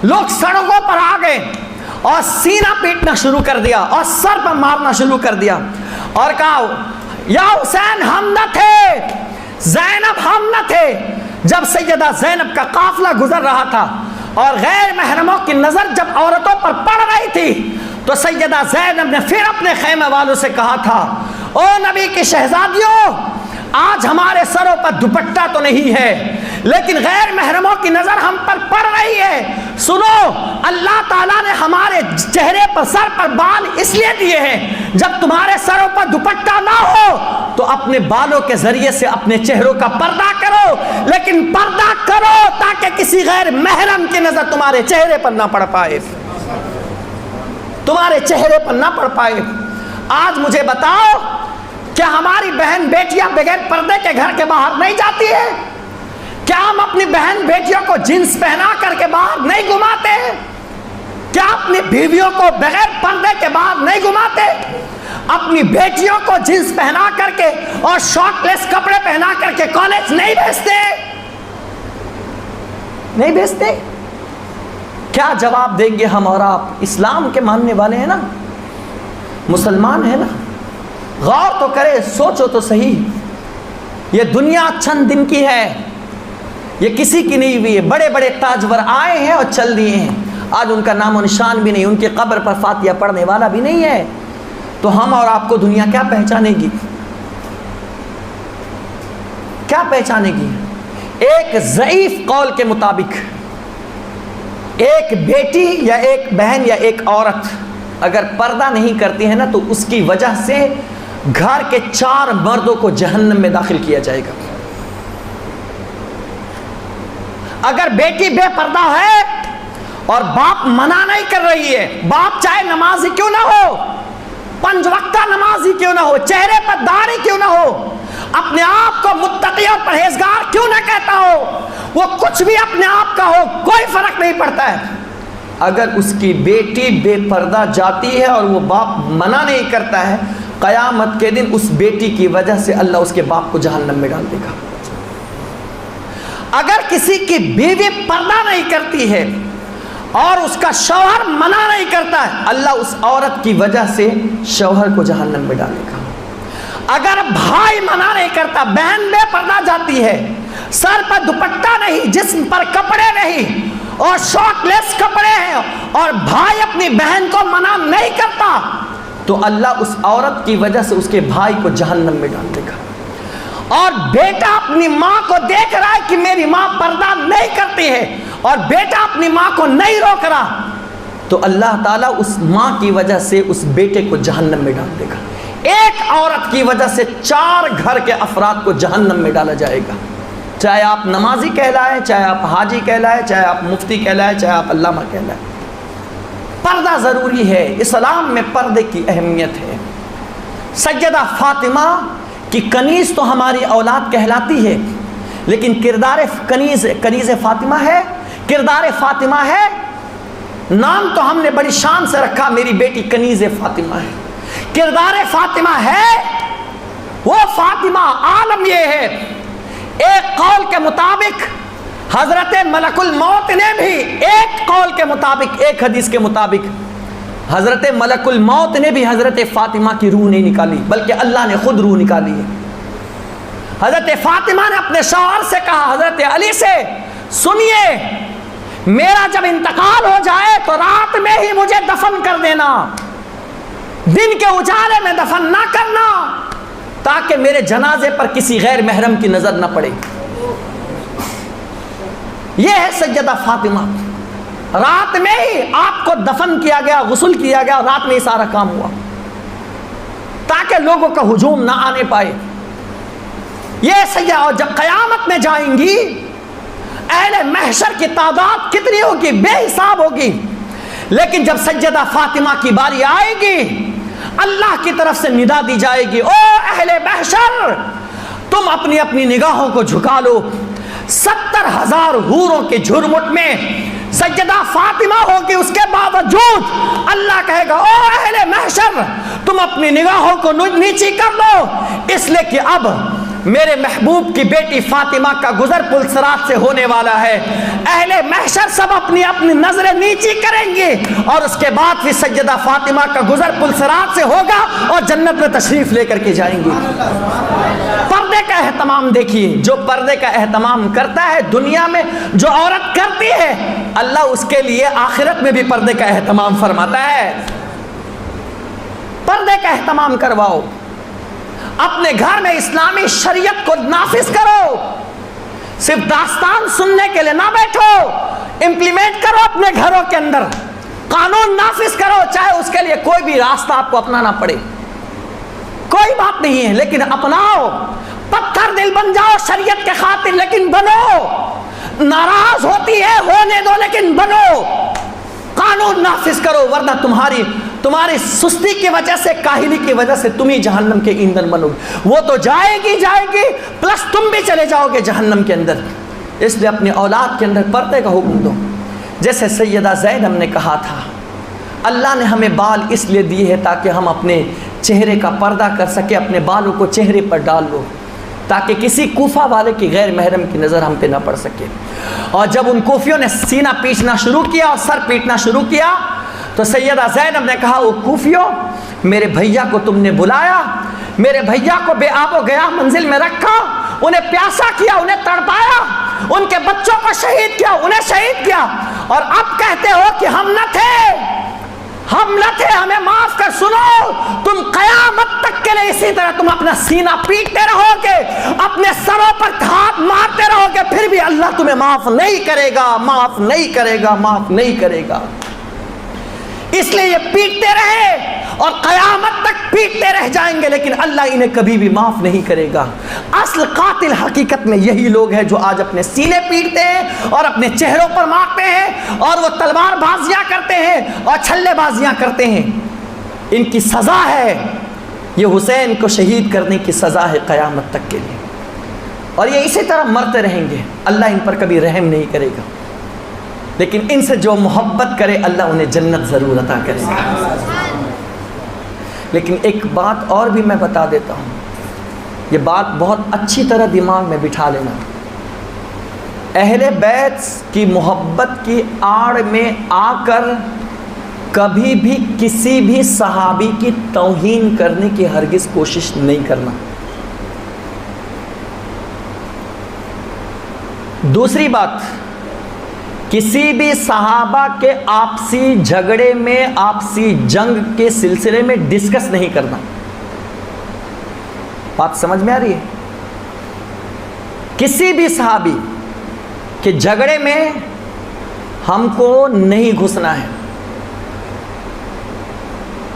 Speaker 2: لوگ سڑکوں پر آ گئے اور سینہ پیٹنا شروع کر دیا اور سر پر مارنا شروع کر دیا اور کہا یا حسین ہم نہ تھے، زینب ہم نہ تھے. جب سیدہ زینب کا قافلہ گزر رہا تھا اور غیر محرموں کی نظر جب عورتوں پر پڑ رہی تھی تو سیدہ زینب نے پھر اپنے خیمے والوں سے کہا تھا، او نبی کی شہزادیوں، آج ہمارے سروں پر دوپٹہ تو نہیں ہے لیکن غیر محرموں کی نظر ہم پر پڑ رہی ہے. سنو، اللہ تعالیٰ نے ہمارے چہرے پر، سر پر بال اس لیے دیے ہیں جب تمہارے سروں پر دوپٹہ نہ ہو تو اپنے بالوں کے ذریعے سے اپنے چہروں کا پردہ کرو، لیکن پردہ کرو تاکہ کسی غیر محرم کی نظر تمہارے چہرے پر نہ پڑ پائے، تمہارے چہرے پر نہ پڑ پائے. آج مجھے بتاؤ، کیا ہماری بہن بیٹیاں بغیر پردے کے گھر کے باہر نہیں جاتی ہیں؟ کیا ہم اپنی بہن بیٹیوں کو جنس پہنا کر کے باہر نہیں گھماتے ہیں؟ کیا اپنی بیویوں کو بغیر پردے کے باہر نہیں گھماتے؟ اپنی بیٹیوں کو جنس پہنا کر کے اور شارٹ لیس کپڑے پہنا کر کے کالج نہیں بھیجتے؟ نہیں بھیجتے؟ کیا جواب دیں گے ہم اور آپ؟ اسلام کے ماننے والے ہیں نا، مسلمان ہیں نا. غور تو کرے، سوچو تو صحیح. یہ دنیا چند دن کی ہے، یہ کسی کی نہیں ہوئی ہے. بڑے بڑے تاجور آئے ہیں اور چل دیے ہیں، آج ان کا نام و نشان بھی نہیں، ان کی قبر پر فاتحہ پڑھنے والا بھی نہیں ہے. تو ہم اور آپ کو دنیا کیا پہچانے گی؟ کیا پہچانے گی؟ ایک ضعیف قول کے مطابق ایک بیٹی یا ایک بہن یا ایک عورت اگر پردہ نہیں کرتی ہے نا تو اس کی وجہ سے گھر کے 4 مردوں کو جہنم میں داخل کیا جائے گا. اگر بیٹی بے پردہ ہے اور باپ منع نہیں کر رہی ہے، باپ چاہے نمازی کیوں نہ ہو، 5 وقتہ نمازی کیوں نہ ہو، چہرے پر داڑھی کیوں نہ ہو، اپنے آپ کو متقی اور پرہیزگار کیوں نہ کہتا ہو، وہ کچھ بھی اپنے آپ کا ہو، کوئی فرق نہیں پڑتا ہے. اگر اس کی بیٹی بے پردہ جاتی ہے اور وہ باپ منع نہیں کرتا ہے، قیامت کے دن اس بیٹی کی وجہ سے اللہ اس کے باپ کو جہنم میں ڈال دے گا. اگر کسی کی بیوی پردہ نہیں کرتی ہے اور اس کا شوہر منع نہیں کرتا ہے، اللہ اس عورت کی وجہ سے شوہر کو جہنم میں ڈالے گا. اگر بھائی منع نہیں کرتا، بہن بے پردہ جاتی ہے، سر پر دوپٹہ نہیں، جسم پر کپڑے نہیں اور شارٹ لیس کپڑے ہیں، اور بھائی اپنی بہن کو منع نہیں کرتا، تو اللہ اس عورت کی وجہ سے اس کے بھائی کو جہنم میں ڈال دے گا. اور بیٹا اپنی ماں کو دیکھ رہا ہے کہ میری ماں پردہ نہیں کرتی ہے اور بیٹا اپنی ماں کو نہیں روک رہا، تو اللہ تعالیٰ اس ماں کی وجہ سے اس بیٹے کو جہنم میں ڈال دے گا۔ ایک عورت کی وجہ سے 4 گھر کے افراد کو جہنم میں ڈالا جائے گا، چاہے آپ نمازی کہلائے، چاہے آپ حاجی کہلائے، چاہے آپ مفتی کہلائے، چاہے آپ علامہ کہلائے۔ پردہ ضروری ہے، اسلام میں پردے کی اہمیت ہے۔ سیدہ فاطمہ کی کنیز تو ہماری اولاد کہلاتی ہے، لیکن کردار کنیز فاطمہ ہے، کردار فاطمہ ہے، نام تو ہم نے بڑی شان سے رکھا، میری بیٹی کنیز فاطمہ ہے، کردار فاطمہ ہے۔ وہ فاطمہ عالم یہ ہے، ایک قول کے مطابق حضرت ملک الموت نے بھی، ایک قول کے مطابق، ایک حدیث کے مطابق حضرت ملک الموت نے بھی حضرت فاطمہ کی روح نہیں نکالی، بلکہ اللہ نے خود روح نکالی ہے۔ حضرت فاطمہ نے اپنے شوہر سے کہا، حضرت علی سے، سنیے میرا جب انتقال ہو جائے تو رات میں ہی مجھے دفن کر دینا، دن کے اجالے میں دفن نہ کرنا، تاکہ میرے جنازے پر کسی غیر محرم کی نظر نہ پڑے۔ یہ ہے سیدہ فاطمہ، رات میں ہی آپ کو دفن کیا گیا، غسل کیا گیا، رات میں ہی سارا کام ہوا تاکہ لوگوں کا ہجوم نہ آنے پائے۔ یہ سیدہ، اور جب قیامت میں جائیں گی اہل محشر کی تعداد کتنی ہوگی؟ بے حساب ہوگی، لیکن جب سیدہ فاطمہ کی باری آئے گی اللہ کی طرف سے ندا دی جائے گی، او اہل محشر تم اپنی اپنی نگاہوں کو جھکا لو۔ 70,000 حوروں کے جھرمٹ میں سیدہ فاطمہ ہوگی، اس کے باوجود اللہ کہے گا او اہل محشر تم اپنی نگاہوں کو نیچی کر لو، اس لیے کہ اب میرے محبوب کی بیٹی فاطمہ کا گزر پل صراط سے ہونے والا ہے۔ اہل محشر سب اپنی اپنی نظریں نیچی کریں گے اور اس کے بعد پھر سیدہ فاطمہ کا گزر پل صراط سے ہوگا اور جنت میں تشریف لے کر کے جائیں گے۔ پردے کا اہتمام دیکھیے، جو پردے کا اہتمام کرتا ہے دنیا میں، جو عورت کرتی ہے، اللہ اس کے لیے آخرت میں بھی پردے کا اہتمام فرماتا ہے۔ پردے کا اہتمام کرواؤ، اپنے گھر میں اسلامی شریعت کو نافذ کرو، صرف داستان سننے کے لیے نہ بیٹھو، امپلیمنٹ کرو اپنے گھروں کے اندر، قانون نافذ کرو، چاہے اس کے لیے کوئی بھی راستہ آپ کو اپنانا پڑے، کوئی بات نہیں ہے، لیکن اپناؤ، پتھر دل بن جاؤ شریعت کے خاطر، لیکن بنو، ناراض ہوتی ہے ہونے دو لیکن بنو، قانون نافذ کرو، ورنہ تمہاری سستی کی وجہ سے، کاہلی کی وجہ سے تم ہی جہنم کے ایندھن بنو گے، وہ تو جائے گی پلس تم بھی چلے جاؤ گے جہنم کے اندر۔ اس لیے اپنی اولاد کے اندر پردے کا حکم دو۔ جیسے سیدہ زینب نے کہا تھا، اللہ نے ہمیں بال اس لیے دیے ہیں تاکہ ہم اپنے چہرے کا پردہ کر سکے، اپنے بالوں کو چہرے پر ڈال لو تاکہ کسی کوفہ والے کی غیر محرم کی نظر ہم پہ نہ پڑ سکے۔ اور جب ان کوفیوں نے سینہ پیٹنا شروع کیا اور سر پیٹنا شروع کیا تو سیدہ زینب نے کہا، وہ کوفیوں، میرے بھیا کو تم نے بلایا، میرے بھیا کو بے آب و گیا منزل میں رکھا، انہیں پیاسا کیا، انہیں تڑپایا، ان کے بچوں کو شہید کیا، انہیں شہید کیا، اور اب کہتے ہو کہ ہم نہ تھے، ہمیں معاف کر۔ سنو، تم قیامت تک کے لیے اسی طرح تم اپنا سینہ پیٹتے رہو گے، اپنے سروں پر ہاتھ مارتے رہو گے، پھر بھی اللہ تمہیں معاف نہیں کرے گا، معاف نہیں کرے گا، معاف نہیں کرے گا۔ اس لیے یہ پیٹتے رہے اور قیامت تک پیٹتے رہ جائیں گے، لیکن اللہ انہیں کبھی بھی معاف نہیں کرے گا۔ اصل قاتل حقیقت میں یہی لوگ ہیں جو آج اپنے سینے پیٹتے ہیں اور اپنے چہروں پر مارتے ہیں اور وہ تلوار بازیاں کرتے ہیں اور چھلے بازیاں کرتے ہیں۔ ان کی سزا ہے، یہ حسین کو شہید کرنے کی سزا ہے قیامت تک کے لیے، اور یہ اسی طرح مرتے رہیں گے، اللہ ان پر کبھی رحم نہیں کرے گا، لیکن ان سے جو محبت کرے اللہ انہیں جنت ضرور عطا کرے گا۔ لیکن ایک بات اور بھی میں بتا دیتا ہوں، یہ بات بہت اچھی طرح دماغ میں بٹھا لینا، اہل بیت کی محبت کی آڑ میں آ کر کبھی بھی کسی بھی صحابی کی توہین کرنے کی ہرگز کوشش نہیں کرنا۔ دوسری بات، کسی بھی صحابہ کے آپسی جھگڑے میں، آپسی جنگ کے سلسلے میں ڈسکس نہیں کرنا۔ بات سمجھ میں آ رہی ہے؟ کسی بھی صحابی کے جھگڑے میں ہم کو نہیں گھسنا ہے.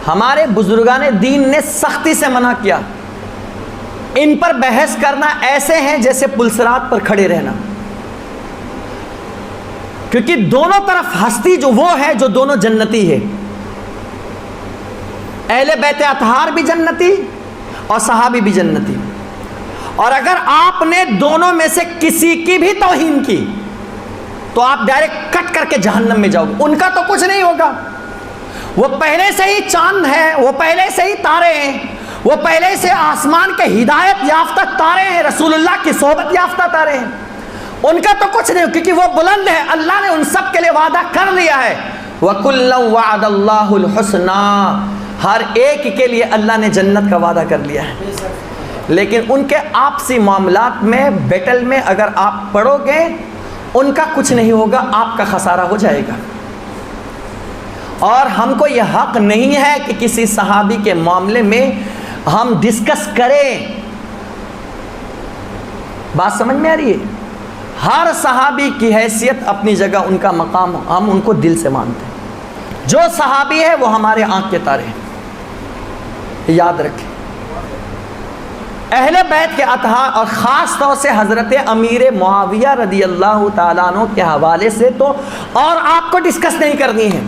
Speaker 2: ہمارے بزرگان دین نے سختی سے منع کیا. ان پر بحث کرنا ایسے ہیں جیسے پلسرات پر کھڑے رہنا، کیونکہ دونوں طرف ہستی جو وہ ہے جو دونوں جنتی ہے. اہل بیت اطہار بھی جنتی اور صحابی بھی جنتی. اور اگر آپ نے دونوں میں سے کسی کی بھی توہین کی تو آپ ڈائریکٹ کٹ کر کے جہنم میں جاؤ گے. ان کا تو کچھ نہیں ہوگا، وہ پہلے سے ہی چاند ہے، وہ پہلے سے ہی تارے ہیں، وہ پہلے سے آسمان کے ہدایت یافتہ تارے ہیں، رسول اللہ کی صحبت یافتہ تارے ہیں. ان کا تو کچھ نہیں، کیونکہ وہ بلند ہے. اللہ نے ان سب کے لیے وعدہ کر لیا ہے. وَكُلًّا وَعَدَ اللَّهُ الْحُسْنَى، ہر ایک کے لیے اللہ نے جنت کا وعدہ کر لیا ہے. لیکن ان کے آپسی معاملات میں، بیٹل میں اگر آپ پڑو گے ان کا کچھ نہیں ہوگا، آپ کا خسارہ ہو جائے گا. اور ہم کو یہ حق نہیں ہے کہ کسی صحابی کے معاملے میں ہم ڈسکس کریں. بات سمجھ میں آ رہی ہے؟ ہر صحابی کی حیثیت اپنی جگہ، ان کا مقام، ہم ان کو دل سے مانتے ہیں. جو صحابی ہے وہ ہمارے آنکھ کے تارے ہیں، یاد رکھیں. اہل بیت کے اطہار اور خاص طور سے حضرت امیر معاویہ رضی اللہ تعالیٰ عنہ کے حوالے سے تو اور آپ کو ڈسکس نہیں کرنی ہے.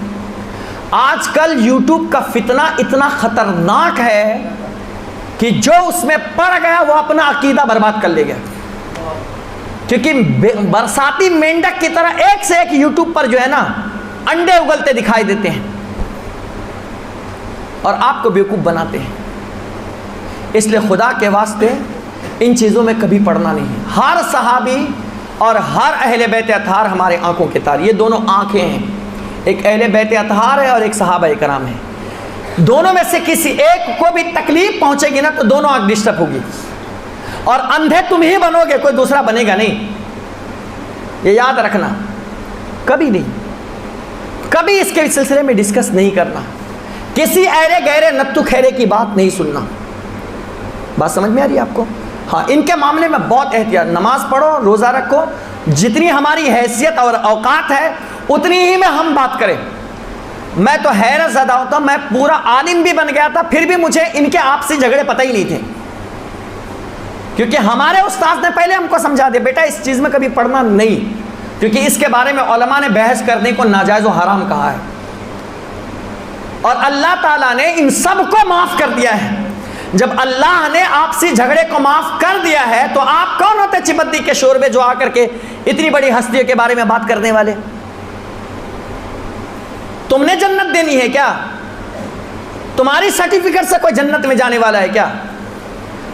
Speaker 2: آج کل یوٹیوب کا فتنہ اتنا خطرناک ہے کہ جو اس میں پڑ گیا وہ اپنا عقیدہ برباد کر لے گیا. کیونکہ برساتی مینڈک کی طرح ایک سے ایک یوٹیوب پر جو ہے نا انڈے اگلتے دکھائی دیتے ہیں اور آپ کو بیوقوف بناتے ہیں. اس لیے خدا کے واسطے ان چیزوں میں کبھی پڑنا نہیں ہے. ہر صحابی اور ہر اہل بیت اطہار ہمارے آنکھوں کے تارے. یہ دونوں آنکھیں ہیں، ایک اہل بیت اطہار ہے اور ایک صحابہ کرام ہے. دونوں میں سے کسی ایک کو بھی تکلیف پہنچے گی نا تو دونوں آنکھ ڈسٹرب ہوگی. اور اندھے تم ہی بنو گے، کوئی دوسرا بنے گا نہیں. یہ یاد رکھنا، کبھی نہیں، کبھی اس کے سلسلے میں ڈسکس نہیں کرنا. کسی ایرے گہرے نتو خیرے کی بات نہیں سننا. بات سمجھ میں آ رہی ہے آپ کو؟ ہاں، ان کے معاملے میں بہت احتیاط. نماز پڑھو، روزہ رکھو، جتنی ہماری حیثیت اور اوقات ہے اتنی ہی میں ہم بات کریں. میں تو حیرت زدہ ہوتا ہوں، میں پورا عالم بھی بن گیا تھا پھر بھی مجھے ان کے آپسی جھگڑے پتہ ہی نہیں تھے. کیونکہ ہمارے استاد نے پہلے ہم کو سمجھا دیا بیٹا اس چیز میں کبھی پڑھنا نہیں، کیونکہ اس کے بارے میں علماء نے بحث کرنے کو ناجائز و حرام کہا ہے. اور اللہ تعالیٰ نے ان سب کو معاف کر دیا ہے. جب اللہ نے آپسی جھگڑے کو معاف کر دیا ہے تو آپ کون ہوتے چپدی کے شوربے جو آ کر کے اتنی بڑی ہستیوں کے بارے میں بات کرنے والے؟ تم نے جنت دینی ہے کیا؟ تمہاری سرٹیفکیٹ سے کوئی جنت میں جانے والا ہے کیا؟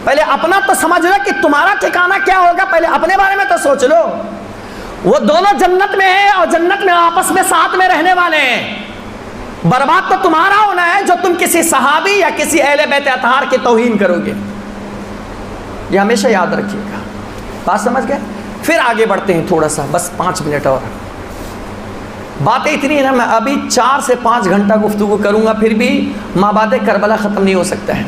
Speaker 2: پہلے اپنا تو سمجھ لو کہ تمہارا ٹھکانہ کیا ہوگا، پہلے اپنے بارے میں تو سوچ لو. وہ دونوں جنت میں ہیں اور جنت میں آپس میں ساتھ میں رہنے والے ہیں. برباد تو تمہارا ہونا ہے جو تم کسی صحابی یا کسی اہل بیت اطہار کی توہین کرو گے. یہ ہمیشہ یاد رکھیے گا. بات سمجھ گئے؟ پھر آگے بڑھتے ہیں تھوڑا سا، بس 5 منٹ اور. باتیں اتنی ہیں نا، میں ابھی 4 سے 5 گھنٹہ گفتگو کروں گا پھر بھی مابعد کربلا ختم نہیں ہو سکتا ہے.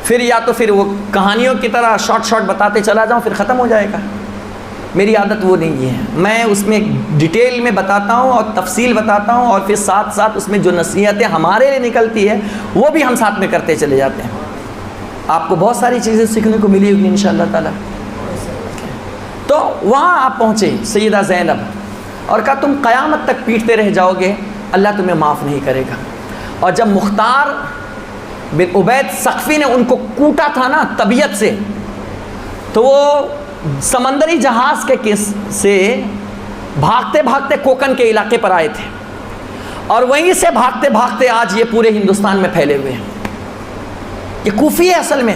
Speaker 2: پھر یا تو پھر وہ کہانیوں کی طرح شارٹ بتاتے چلا جاؤں پھر ختم ہو جائے گا. میری عادت وہ نہیں ہے. میں اس میں ڈیٹیل میں بتاتا ہوں اور تفصیل بتاتا ہوں، اور پھر ساتھ ساتھ اس میں جو نصیحتیں ہمارے لیے نکلتی ہے وہ بھی ہم ساتھ میں کرتے چلے جاتے ہیں. آپ کو بہت ساری چیزیں سیکھنے کو ملی ہوگی انشاءاللہ تعالی. تو وہاں آپ پہنچے سیدہ زینب اور کہا تم قیامت تک پیٹتے رہ جاؤ گے، اللہ تمہیں معاف نہیں کرے گا. اور جب مختار بن عبید ثقفی نے ان کو کوٹا تھا نا طبیعت سے، تو وہ سمندری جہاز کے سے بھاگتے بھاگتے کوکن کے علاقے پر آئے تھے، اور وہیں سے بھاگتے بھاگتے آج یہ پورے ہندوستان میں پھیلے ہوئے ہیں. یہ کوفی ہے اصل میں،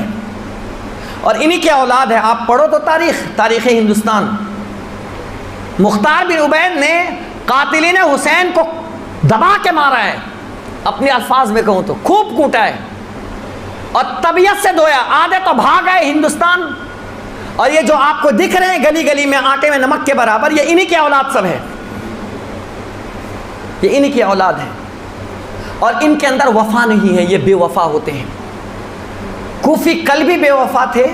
Speaker 2: اور انہی کی اولاد ہے. آپ پڑھو تو تاریخ ہندوستان. مختار بن عبید نے قاتلین حسین کو دبا کے مارا ہے، اپنے الفاظ میں کہوں تو خوب کوٹا ہے، اور طبیعت سے دھویا. آدھے تو بھاگ گئے ہندوستان، اور یہ جو آپ کو دکھ رہے ہیں گلی گلی میں آٹے میں نمک کے برابر، یہ انہی کی اولاد سب ہے. یہ انہی کی اولاد ہے، اور ان کے اندر وفا نہیں ہے، یہ بے وفا ہوتے ہیں. کوفی کل بھی بے وفا تھے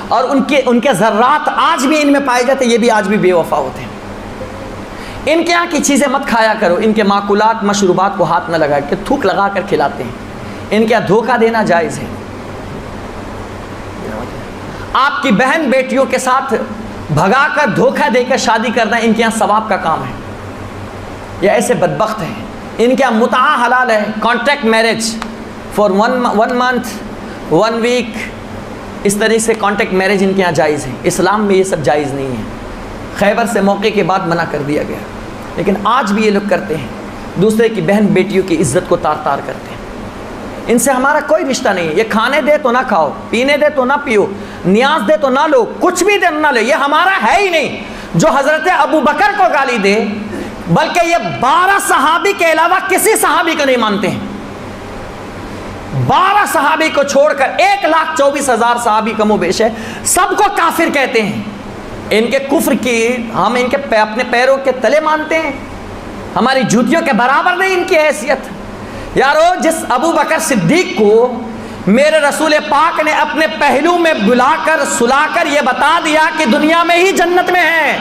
Speaker 2: اور ان کے ذرات آج بھی ان میں پائے جاتے ہیں، یہ بھی آج بھی بے وفا ہوتے ہیں۔ ان کے یہاں کی چیزیں مت کھایا کرو، ان کے ماکولات مشروبات کو ہاتھ نہ لگا کے تھوک لگا کر کھلاتے ہیں، ان کے یہاں دھوکہ دینا جائز ہے۔ آپ کی بہن بیٹیوں کے ساتھ بھگا کر دھوکہ دے کر شادی کرنا ان کے یہاں ثواب کا کام ہے۔ یہ ایسے بدبخت ہیں، ان کے یہاں متعہ حلال ہے، contract marriage for one month 1 week, اس طرح سے کانٹریکٹ میرج ان کے یہاں جائز ہے۔ اسلام میں یہ سب جائز نہیں ہے، خیبر سے موقع کے بعد منع کر دیا گیا، لیکن آج بھی یہ لوگ کرتے ہیں، دوسرے کی بہن بیٹیوں کی عزت کو تار تار کرتے ہیں۔ ان سے ہمارا کوئی رشتہ نہیں ہے، یہ کھانے دے تو نہ کھاؤ، پینے دے تو نہ پیو، نیاز دے تو نہ لو، کچھ بھی دے نہ لو، یہ ہمارا ہے ہی نہیں۔ جو حضرت ابو بکر کو گالی دے، بلکہ یہ 12 صحابی کے علاوہ کسی صحابی کو نہیں مانتے ہیں، 12 صحابی کو چھوڑ کر 1,24,000 صحابی کم و بیش ہے، سب کو کافر کہتے ہیں۔ ان کے کفر کی ہم ان کے اپنے پیروں کے تلے مانتے ہیں، ہماری جوتیوں کے برابر نہیں ان کی حیثیت۔ یارو، جس ابو بکر صدیق کو میرے رسول پاک نے اپنے پہلو میں بلا کر سلا کر یہ بتا دیا کہ دنیا میں ہی جنت میں ہے،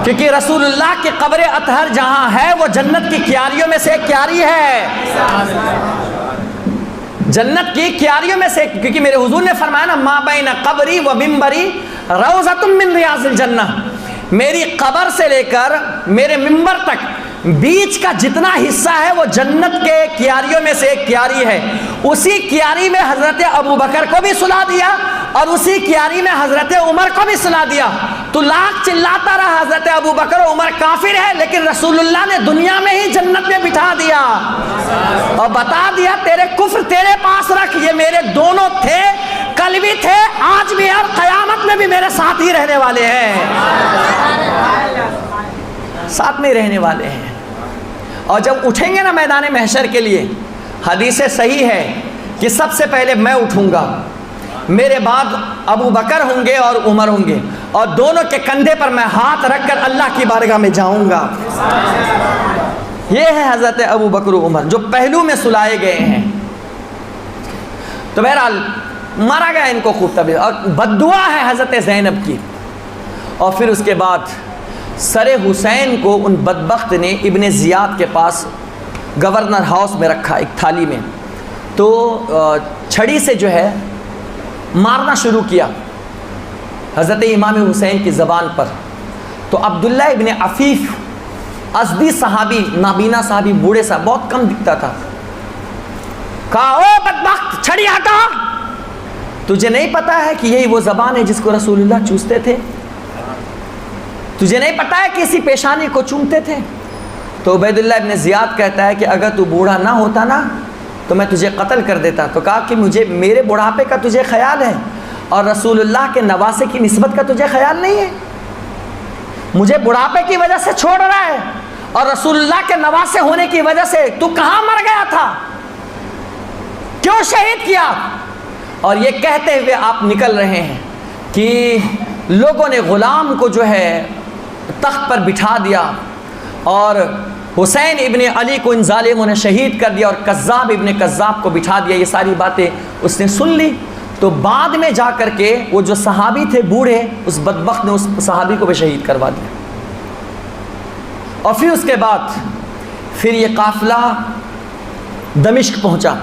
Speaker 2: کیونکہ رسول اللہ کی قبر اطہر جہاں ہے وہ جنت کی کیاریوں میں سے ایک کیاری ہے، جنت کی کیاریوں میں سے، کیونکہ میرے حضور نے فرمایا نا، ما بین قبری و منبری روضۃ من ریاض الجنہ، میری قبر سے لے کر میرے منبر تک بیچ کا جتنا حصہ ہے وہ جنت کے کیاریوں میں سے ایک کیاری ہے۔ اسی کیاری میں حضرت ابو بکر کو بھی سلا دیا اور اسی کیاری میں حضرت عمر کو بھی سلا دیا۔ تو لاکھ چلاتا رہا حضرت ابو بکر و عمر کافر ہے، لیکن رسول اللہ نے دنیا میں ہی جنت میں بٹھا دیا اور بتا دیا تیرے کفر تیرے پاس رکھ، یہ میرے دونوں تھے، کل بھی تھے، آج بھی اور قیامت میں بھی میرے ساتھ ہی رہنے والے ہیں، ساتھ میں رہنے والے ہیں۔ اور جب اٹھیں گے نا میدان محشر کے لیے، حدیث صحیح ہے کہ سب سے پہلے میں اٹھوں گا، میرے بعد ابو بکر ہوں گے اور عمر ہوں گے، اور دونوں کے کندھے پر میں ہاتھ رکھ کر اللہ کی بارگاہ میں جاؤں گا۔ یہ ہے حضرت ابو بکر و عمر جو پہلو میں سلائے گئے ہیں۔ تو بہرحال مارا گیا ان کو خوب طبیعت، اور بددعا ہے حضرت زینب کی۔ اور پھر اس کے بعد سر حسین کو ان بدبخت نے ابن زیاد کے پاس گورنر ہاؤس میں رکھا ایک تھالی میں، تو چھڑی سے جو ہے مارنا شروع کیا حضرت امام حسین کی زبان پر۔ تو عبداللہ ابن عفیف ازدی صحابی، نابینا صحابی، بوڑھے صاحب، بہت کم دکھتا تھا، کہا او بدبخت چھڑی ہٹا، تجھے نہیں پتا ہے کہ یہی وہ زبان ہے جس کو رسول اللہ چوستے تھے؟ تجھے نہیں پتا ہے کہ اسی پیشانی کو چومتے تھے؟ تو عبید اللہ ابن زیاد کہتا ہے کہ اگر تو بوڑھا نہ ہوتا نا تو میں تجھے قتل کر دیتا۔ تو کہا کہ مجھے میرے بڑھاپے کا تجھے خیال ہے اور رسول اللہ کے نواسے کی نسبت کا تجھے خیال نہیں ہے، مجھے بڑھاپے کی وجہ سے چھوڑ رہا ہے اور رسول اللہ کے نواسے ہونے کی وجہ سے تو کہاں مر گیا تھا، کیوں شہید کیا؟ اور یہ کہتے ہوئے آپ نکل رہے ہیں کہ لوگوں نے غلام کو جو ہے تخت پر بٹھا دیا اور حسین ابن علی کو ان ظالموں نے شہید کر دیا اور کذاب ابن کذاب کو بٹھا دیا۔ یہ ساری باتیں اس نے سن لی، تو بعد میں جا کر کے وہ جو صحابی تھے بوڑھے، اس بدبخت نے اس صحابی کو بھی شہید کروا دیا۔ اور پھر اس کے بعد پھر یہ قافلہ دمشق پہنچا۔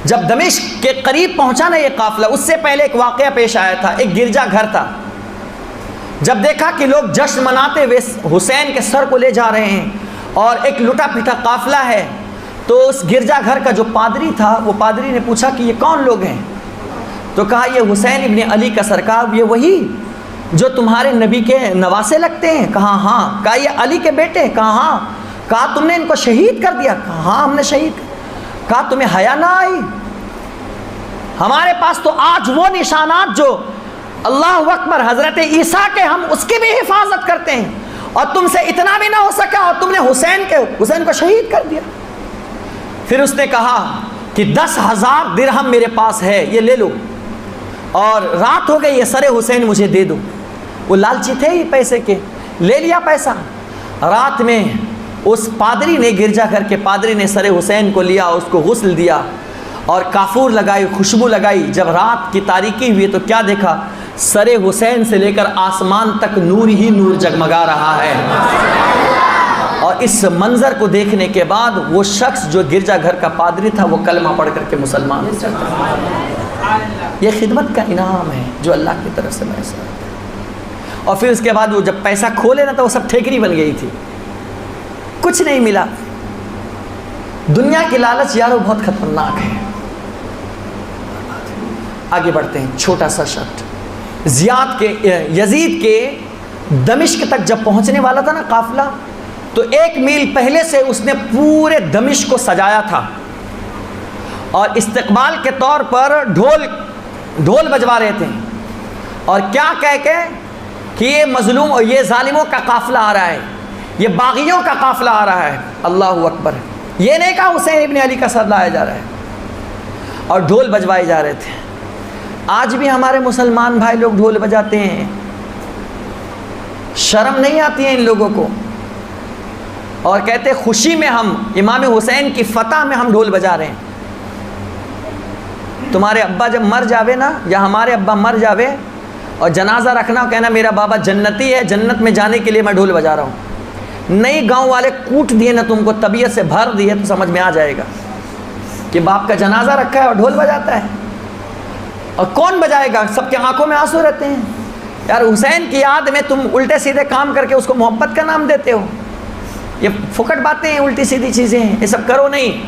Speaker 2: جب دمشق کے قریب پہنچا نا یہ قافلہ، اس سے پہلے ایک واقعہ پیش آیا تھا، ایک گرجا گھر تھا۔ جب دیکھا کہ لوگ جشن مناتے ہوئے حسین کے سر کو لے جا رہے ہیں اور ایک لٹا پٹا قافلہ ہے، تو اس گرجا گھر کا جو پادری تھا، وہ پادری نے پوچھا کہ یہ کون لوگ ہیں؟ تو کہا یہ حسین ابن علی کا سرکار، یہ وہی جو تمہارے نبی کے نواسے لگتے ہیں؟ کہا ہاں۔ کہا یہ علی کے بیٹے؟ کہا ہاں۔ کہا تم نے ان کو شہید کر دیا؟ کہا ہاں ہم نے شہید کر۔ کہا تمہیں حیا نہ آئی؟ ہمارے پاس تو آج وہ نشانات جو اللہ اکبر حضرت عیسیٰ کے، ہم اس کی بھی حفاظت کرتے ہیں، اور تم سے اتنا بھی نہ ہو سکا اور تم نے حسین کو شہید کر دیا۔ پھر اس نے کہا کہ 10,000 درہم میرے پاس ہے، یہ لے لو، اور رات ہو گئی، یہ سر حسین مجھے دے دو۔ وہ لالچی تھے ہی پیسے کے، لے لیا پیسہ۔ رات میں اس پادری نے، گرجا گھر کے پادری نے سر حسین کو لیا، اس کو غسل دیا اور کافور لگائی، خوشبو لگائی. جب رات کی تاریکی ہوئی تو کیا دیکھا؟ سر حسین سے لے کر آسمان تک نور ہی نور جگمگا رہا ہے. اور اس منظر کو دیکھنے کے بعد وہ شخص جو گرجا گھر کا پادری تھا وہ کلمہ پڑھ کر کے مسلمان ہو جاتا ہے. یہ خدمت کا انعام ہے جو اللہ کی طرف سے میسر ہے. اور پھر اس کے بعد وہ جب پیسہ کھولے نا تو وہ سب ٹھیکری بن گئی تھی، کچھ نہیں ملا. دنیا کی لالچ یارو بہت خطرناک ہے. آگے بڑھتے ہیں. چھوٹا سا شخص یزید کے دمشق تک جب پہنچنے والا تھا نا قافلہ، تو 1 میل پہلے سے اس نے پورے دمشق کو سجایا تھا اور استقبال کے طور پر ڈھول بجوا رہے تھے. اور کیا کہہ کے کہ یہ مظلوم اور یہ ظالموں کا قافلہ آ رہا ہے، یہ باغیوں کا قافلہ آ رہا ہے. اللہ اکبر. یہ نہیں کہا حسین ابن علی کا سر لایا جا رہا ہے. اور ڈھول بجوائے جا رہے تھے. آج بھی ہمارے مسلمان بھائی لوگ ڈھول بجاتے ہیں. شرم نہیں آتی ہے ان لوگوں کو. اور کہتے خوشی میں ہم امام حسین کی فتح میں ہم ڈھول بجا رہے ہیں. تمہارے ابا جب مر جاوے نا، یا ہمارے ابا مر جاوے اور جنازہ رکھنا، کہنا میرا بابا جنتی ہے، جنت میں جانے کے لیے میں ڈھول بجا رہا ہوں. نہیں گاؤں والے کوٹ دیے نا تم کو، طبیعت سے بھر دیے تو سمجھ میں آ جائے گا کہ باپ کا جنازہ رکھا ہے اور ڈھول بجاتا ہے. اور کون بجائے گا؟ سب کے آنکھوں میں آنسو رہتے ہیں. یار حسین کی یاد میں تم الٹے سیدھے کام کر کے اس کو محبت کا نام دیتے ہو. یہ پھکٹ باتیں ہیں، الٹی سیدھی چیزیں ہیں، یہ سب کرو نہیں.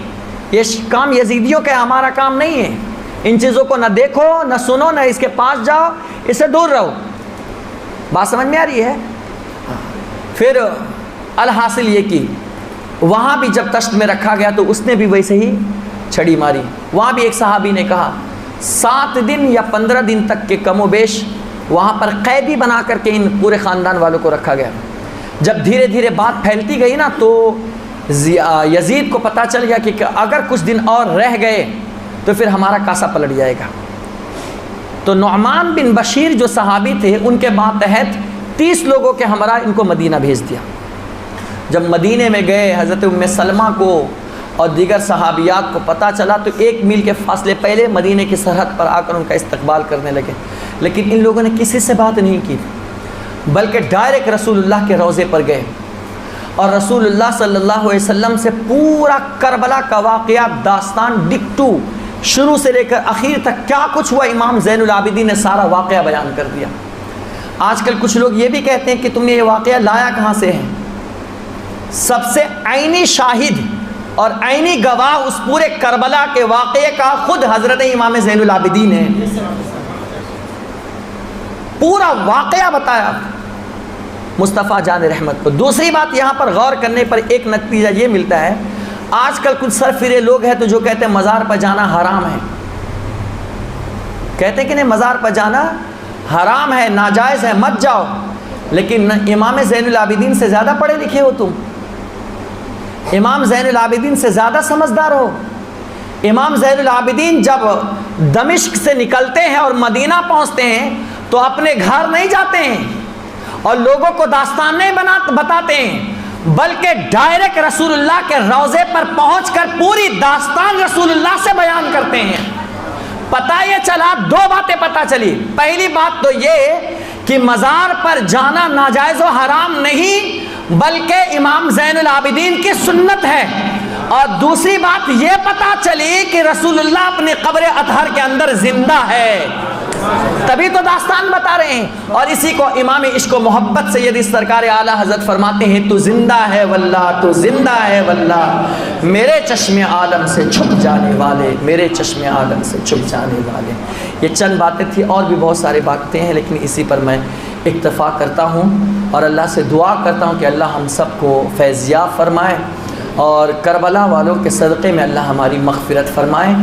Speaker 2: یہ کام یزیدیوں کا، ہمارا کام نہیں ہے. ان چیزوں کو نہ دیکھو، نہ سنو، نہ اس کے پاس جاؤ، اس سے دور رہو. بات سمجھ میں آ رہی ہے؟ پھر الحاصل یہ کہ وہاں بھی جب تشت میں رکھا گیا تو اس نے بھی ویسے ہی چھڑی ماری. وہاں بھی ایک صحابی نے کہا 7 دن یا 15 دن تک کے کم و بیش وہاں پر قیدی بنا کر کے ان پورے خاندان والوں کو رکھا گیا. جب دھیرے دھیرے بات پھیلتی گئی نا تو یزید کو پتہ چل گیا کہ اگر کچھ دن اور رہ گئے تو پھر ہمارا کاسا پلٹ جائے گا. تو نعمان بن بشیر جو صحابی تھے، ان کے ماتحت 30 لوگوں کے ہمراہ ان کو مدینہ بھیج دیا. جب مدینے میں گئے، حضرت ام سلمہ کو اور دیگر صحابیات کو پتہ چلا تو 1 میل کے فاصلے پہلے مدینے کی سرحد پر آ کر ان کا استقبال کرنے لگے. لیکن ان لوگوں نے کسی سے بات نہیں کی، بلکہ ڈائریکٹ رسول اللہ کے روضے پر گئے اور رسول اللہ صلی اللہ علیہ وسلم سے پورا کربلا کا واقعہ، داستان ڈکٹو شروع سے لے کر آخر تک کیا کچھ ہوا، امام زین العابدین نے سارا واقعہ بیان کر دیا. آج کل کچھ لوگ یہ بھی کہتے ہیں کہ تم نے یہ واقعہ لایا کہاں سے ہے؟ سب سے عینی شاہد اور عینی گواہ اس پورے کربلا کے واقعے کا خود حضرت امام زین العابدین ہے. پورا واقعہ بتایا مصطفیٰ جان رحمت کو. دوسری بات یہاں پر غور کرنے پر ایک نتیجہ یہ ملتا ہے، آج کل کچھ سرفرے لوگ ہیں تو جو کہتے ہیں مزار پر جانا حرام ہے. کہتے ہیں کہ نہیں، مزار پر جانا حرام ہے، ناجائز ہے، مت جاؤ. لیکن امام زین العابدین سے زیادہ پڑھے لکھے ہو تم، امام زین العابدین سے زیادہ سمجھدار ہو. امام زین العابدین جب دمشق سے نکلتے ہیں اور مدینہ پہنچتے ہیں تو اپنے گھر نہیں جاتے ہیں اور لوگوں کو داستان نہیں بتاتے ہیں، بلکہ ڈائریکٹ رسول اللہ کے روضے پر پہنچ کر پوری داستان رسول اللہ سے بیان کرتے ہیں. پتہ یہ چلا، 2 باتیں پتہ چلی. پہلی بات تو یہ کہ مزار پر جانا ناجائز و حرام نہیں، بلکہ امام زین العابدین کی سنت ہے. اور دوسری بات یہ پتہ چلی کہ رسول اللہ اپنے قبر اطہر کے اندر زندہ ہے، تبھی تو داستان بتا رہے ہیں. اور اسی کو امام عشق و محبت سید سرکار اعلیٰ حضرت فرماتے ہیں، تو زندہ ہے واللہ، تو زندہ ہے واللہ، میرے چشم عالم سے چھپ جانے والے، میرے چشم عالم سے چھپ جانے والے. یہ چند باتیں تھیں، اور بھی بہت ساری باتیں ہیں، لیکن اسی پر میں اکتفا کرتا ہوں اور اللہ سے دعا کرتا ہوں کہ اللہ ہم سب کو فیض یاب فرمائے اور کربلا والوں کے صدقے میں اللہ ہماری مغفرت فرمائے.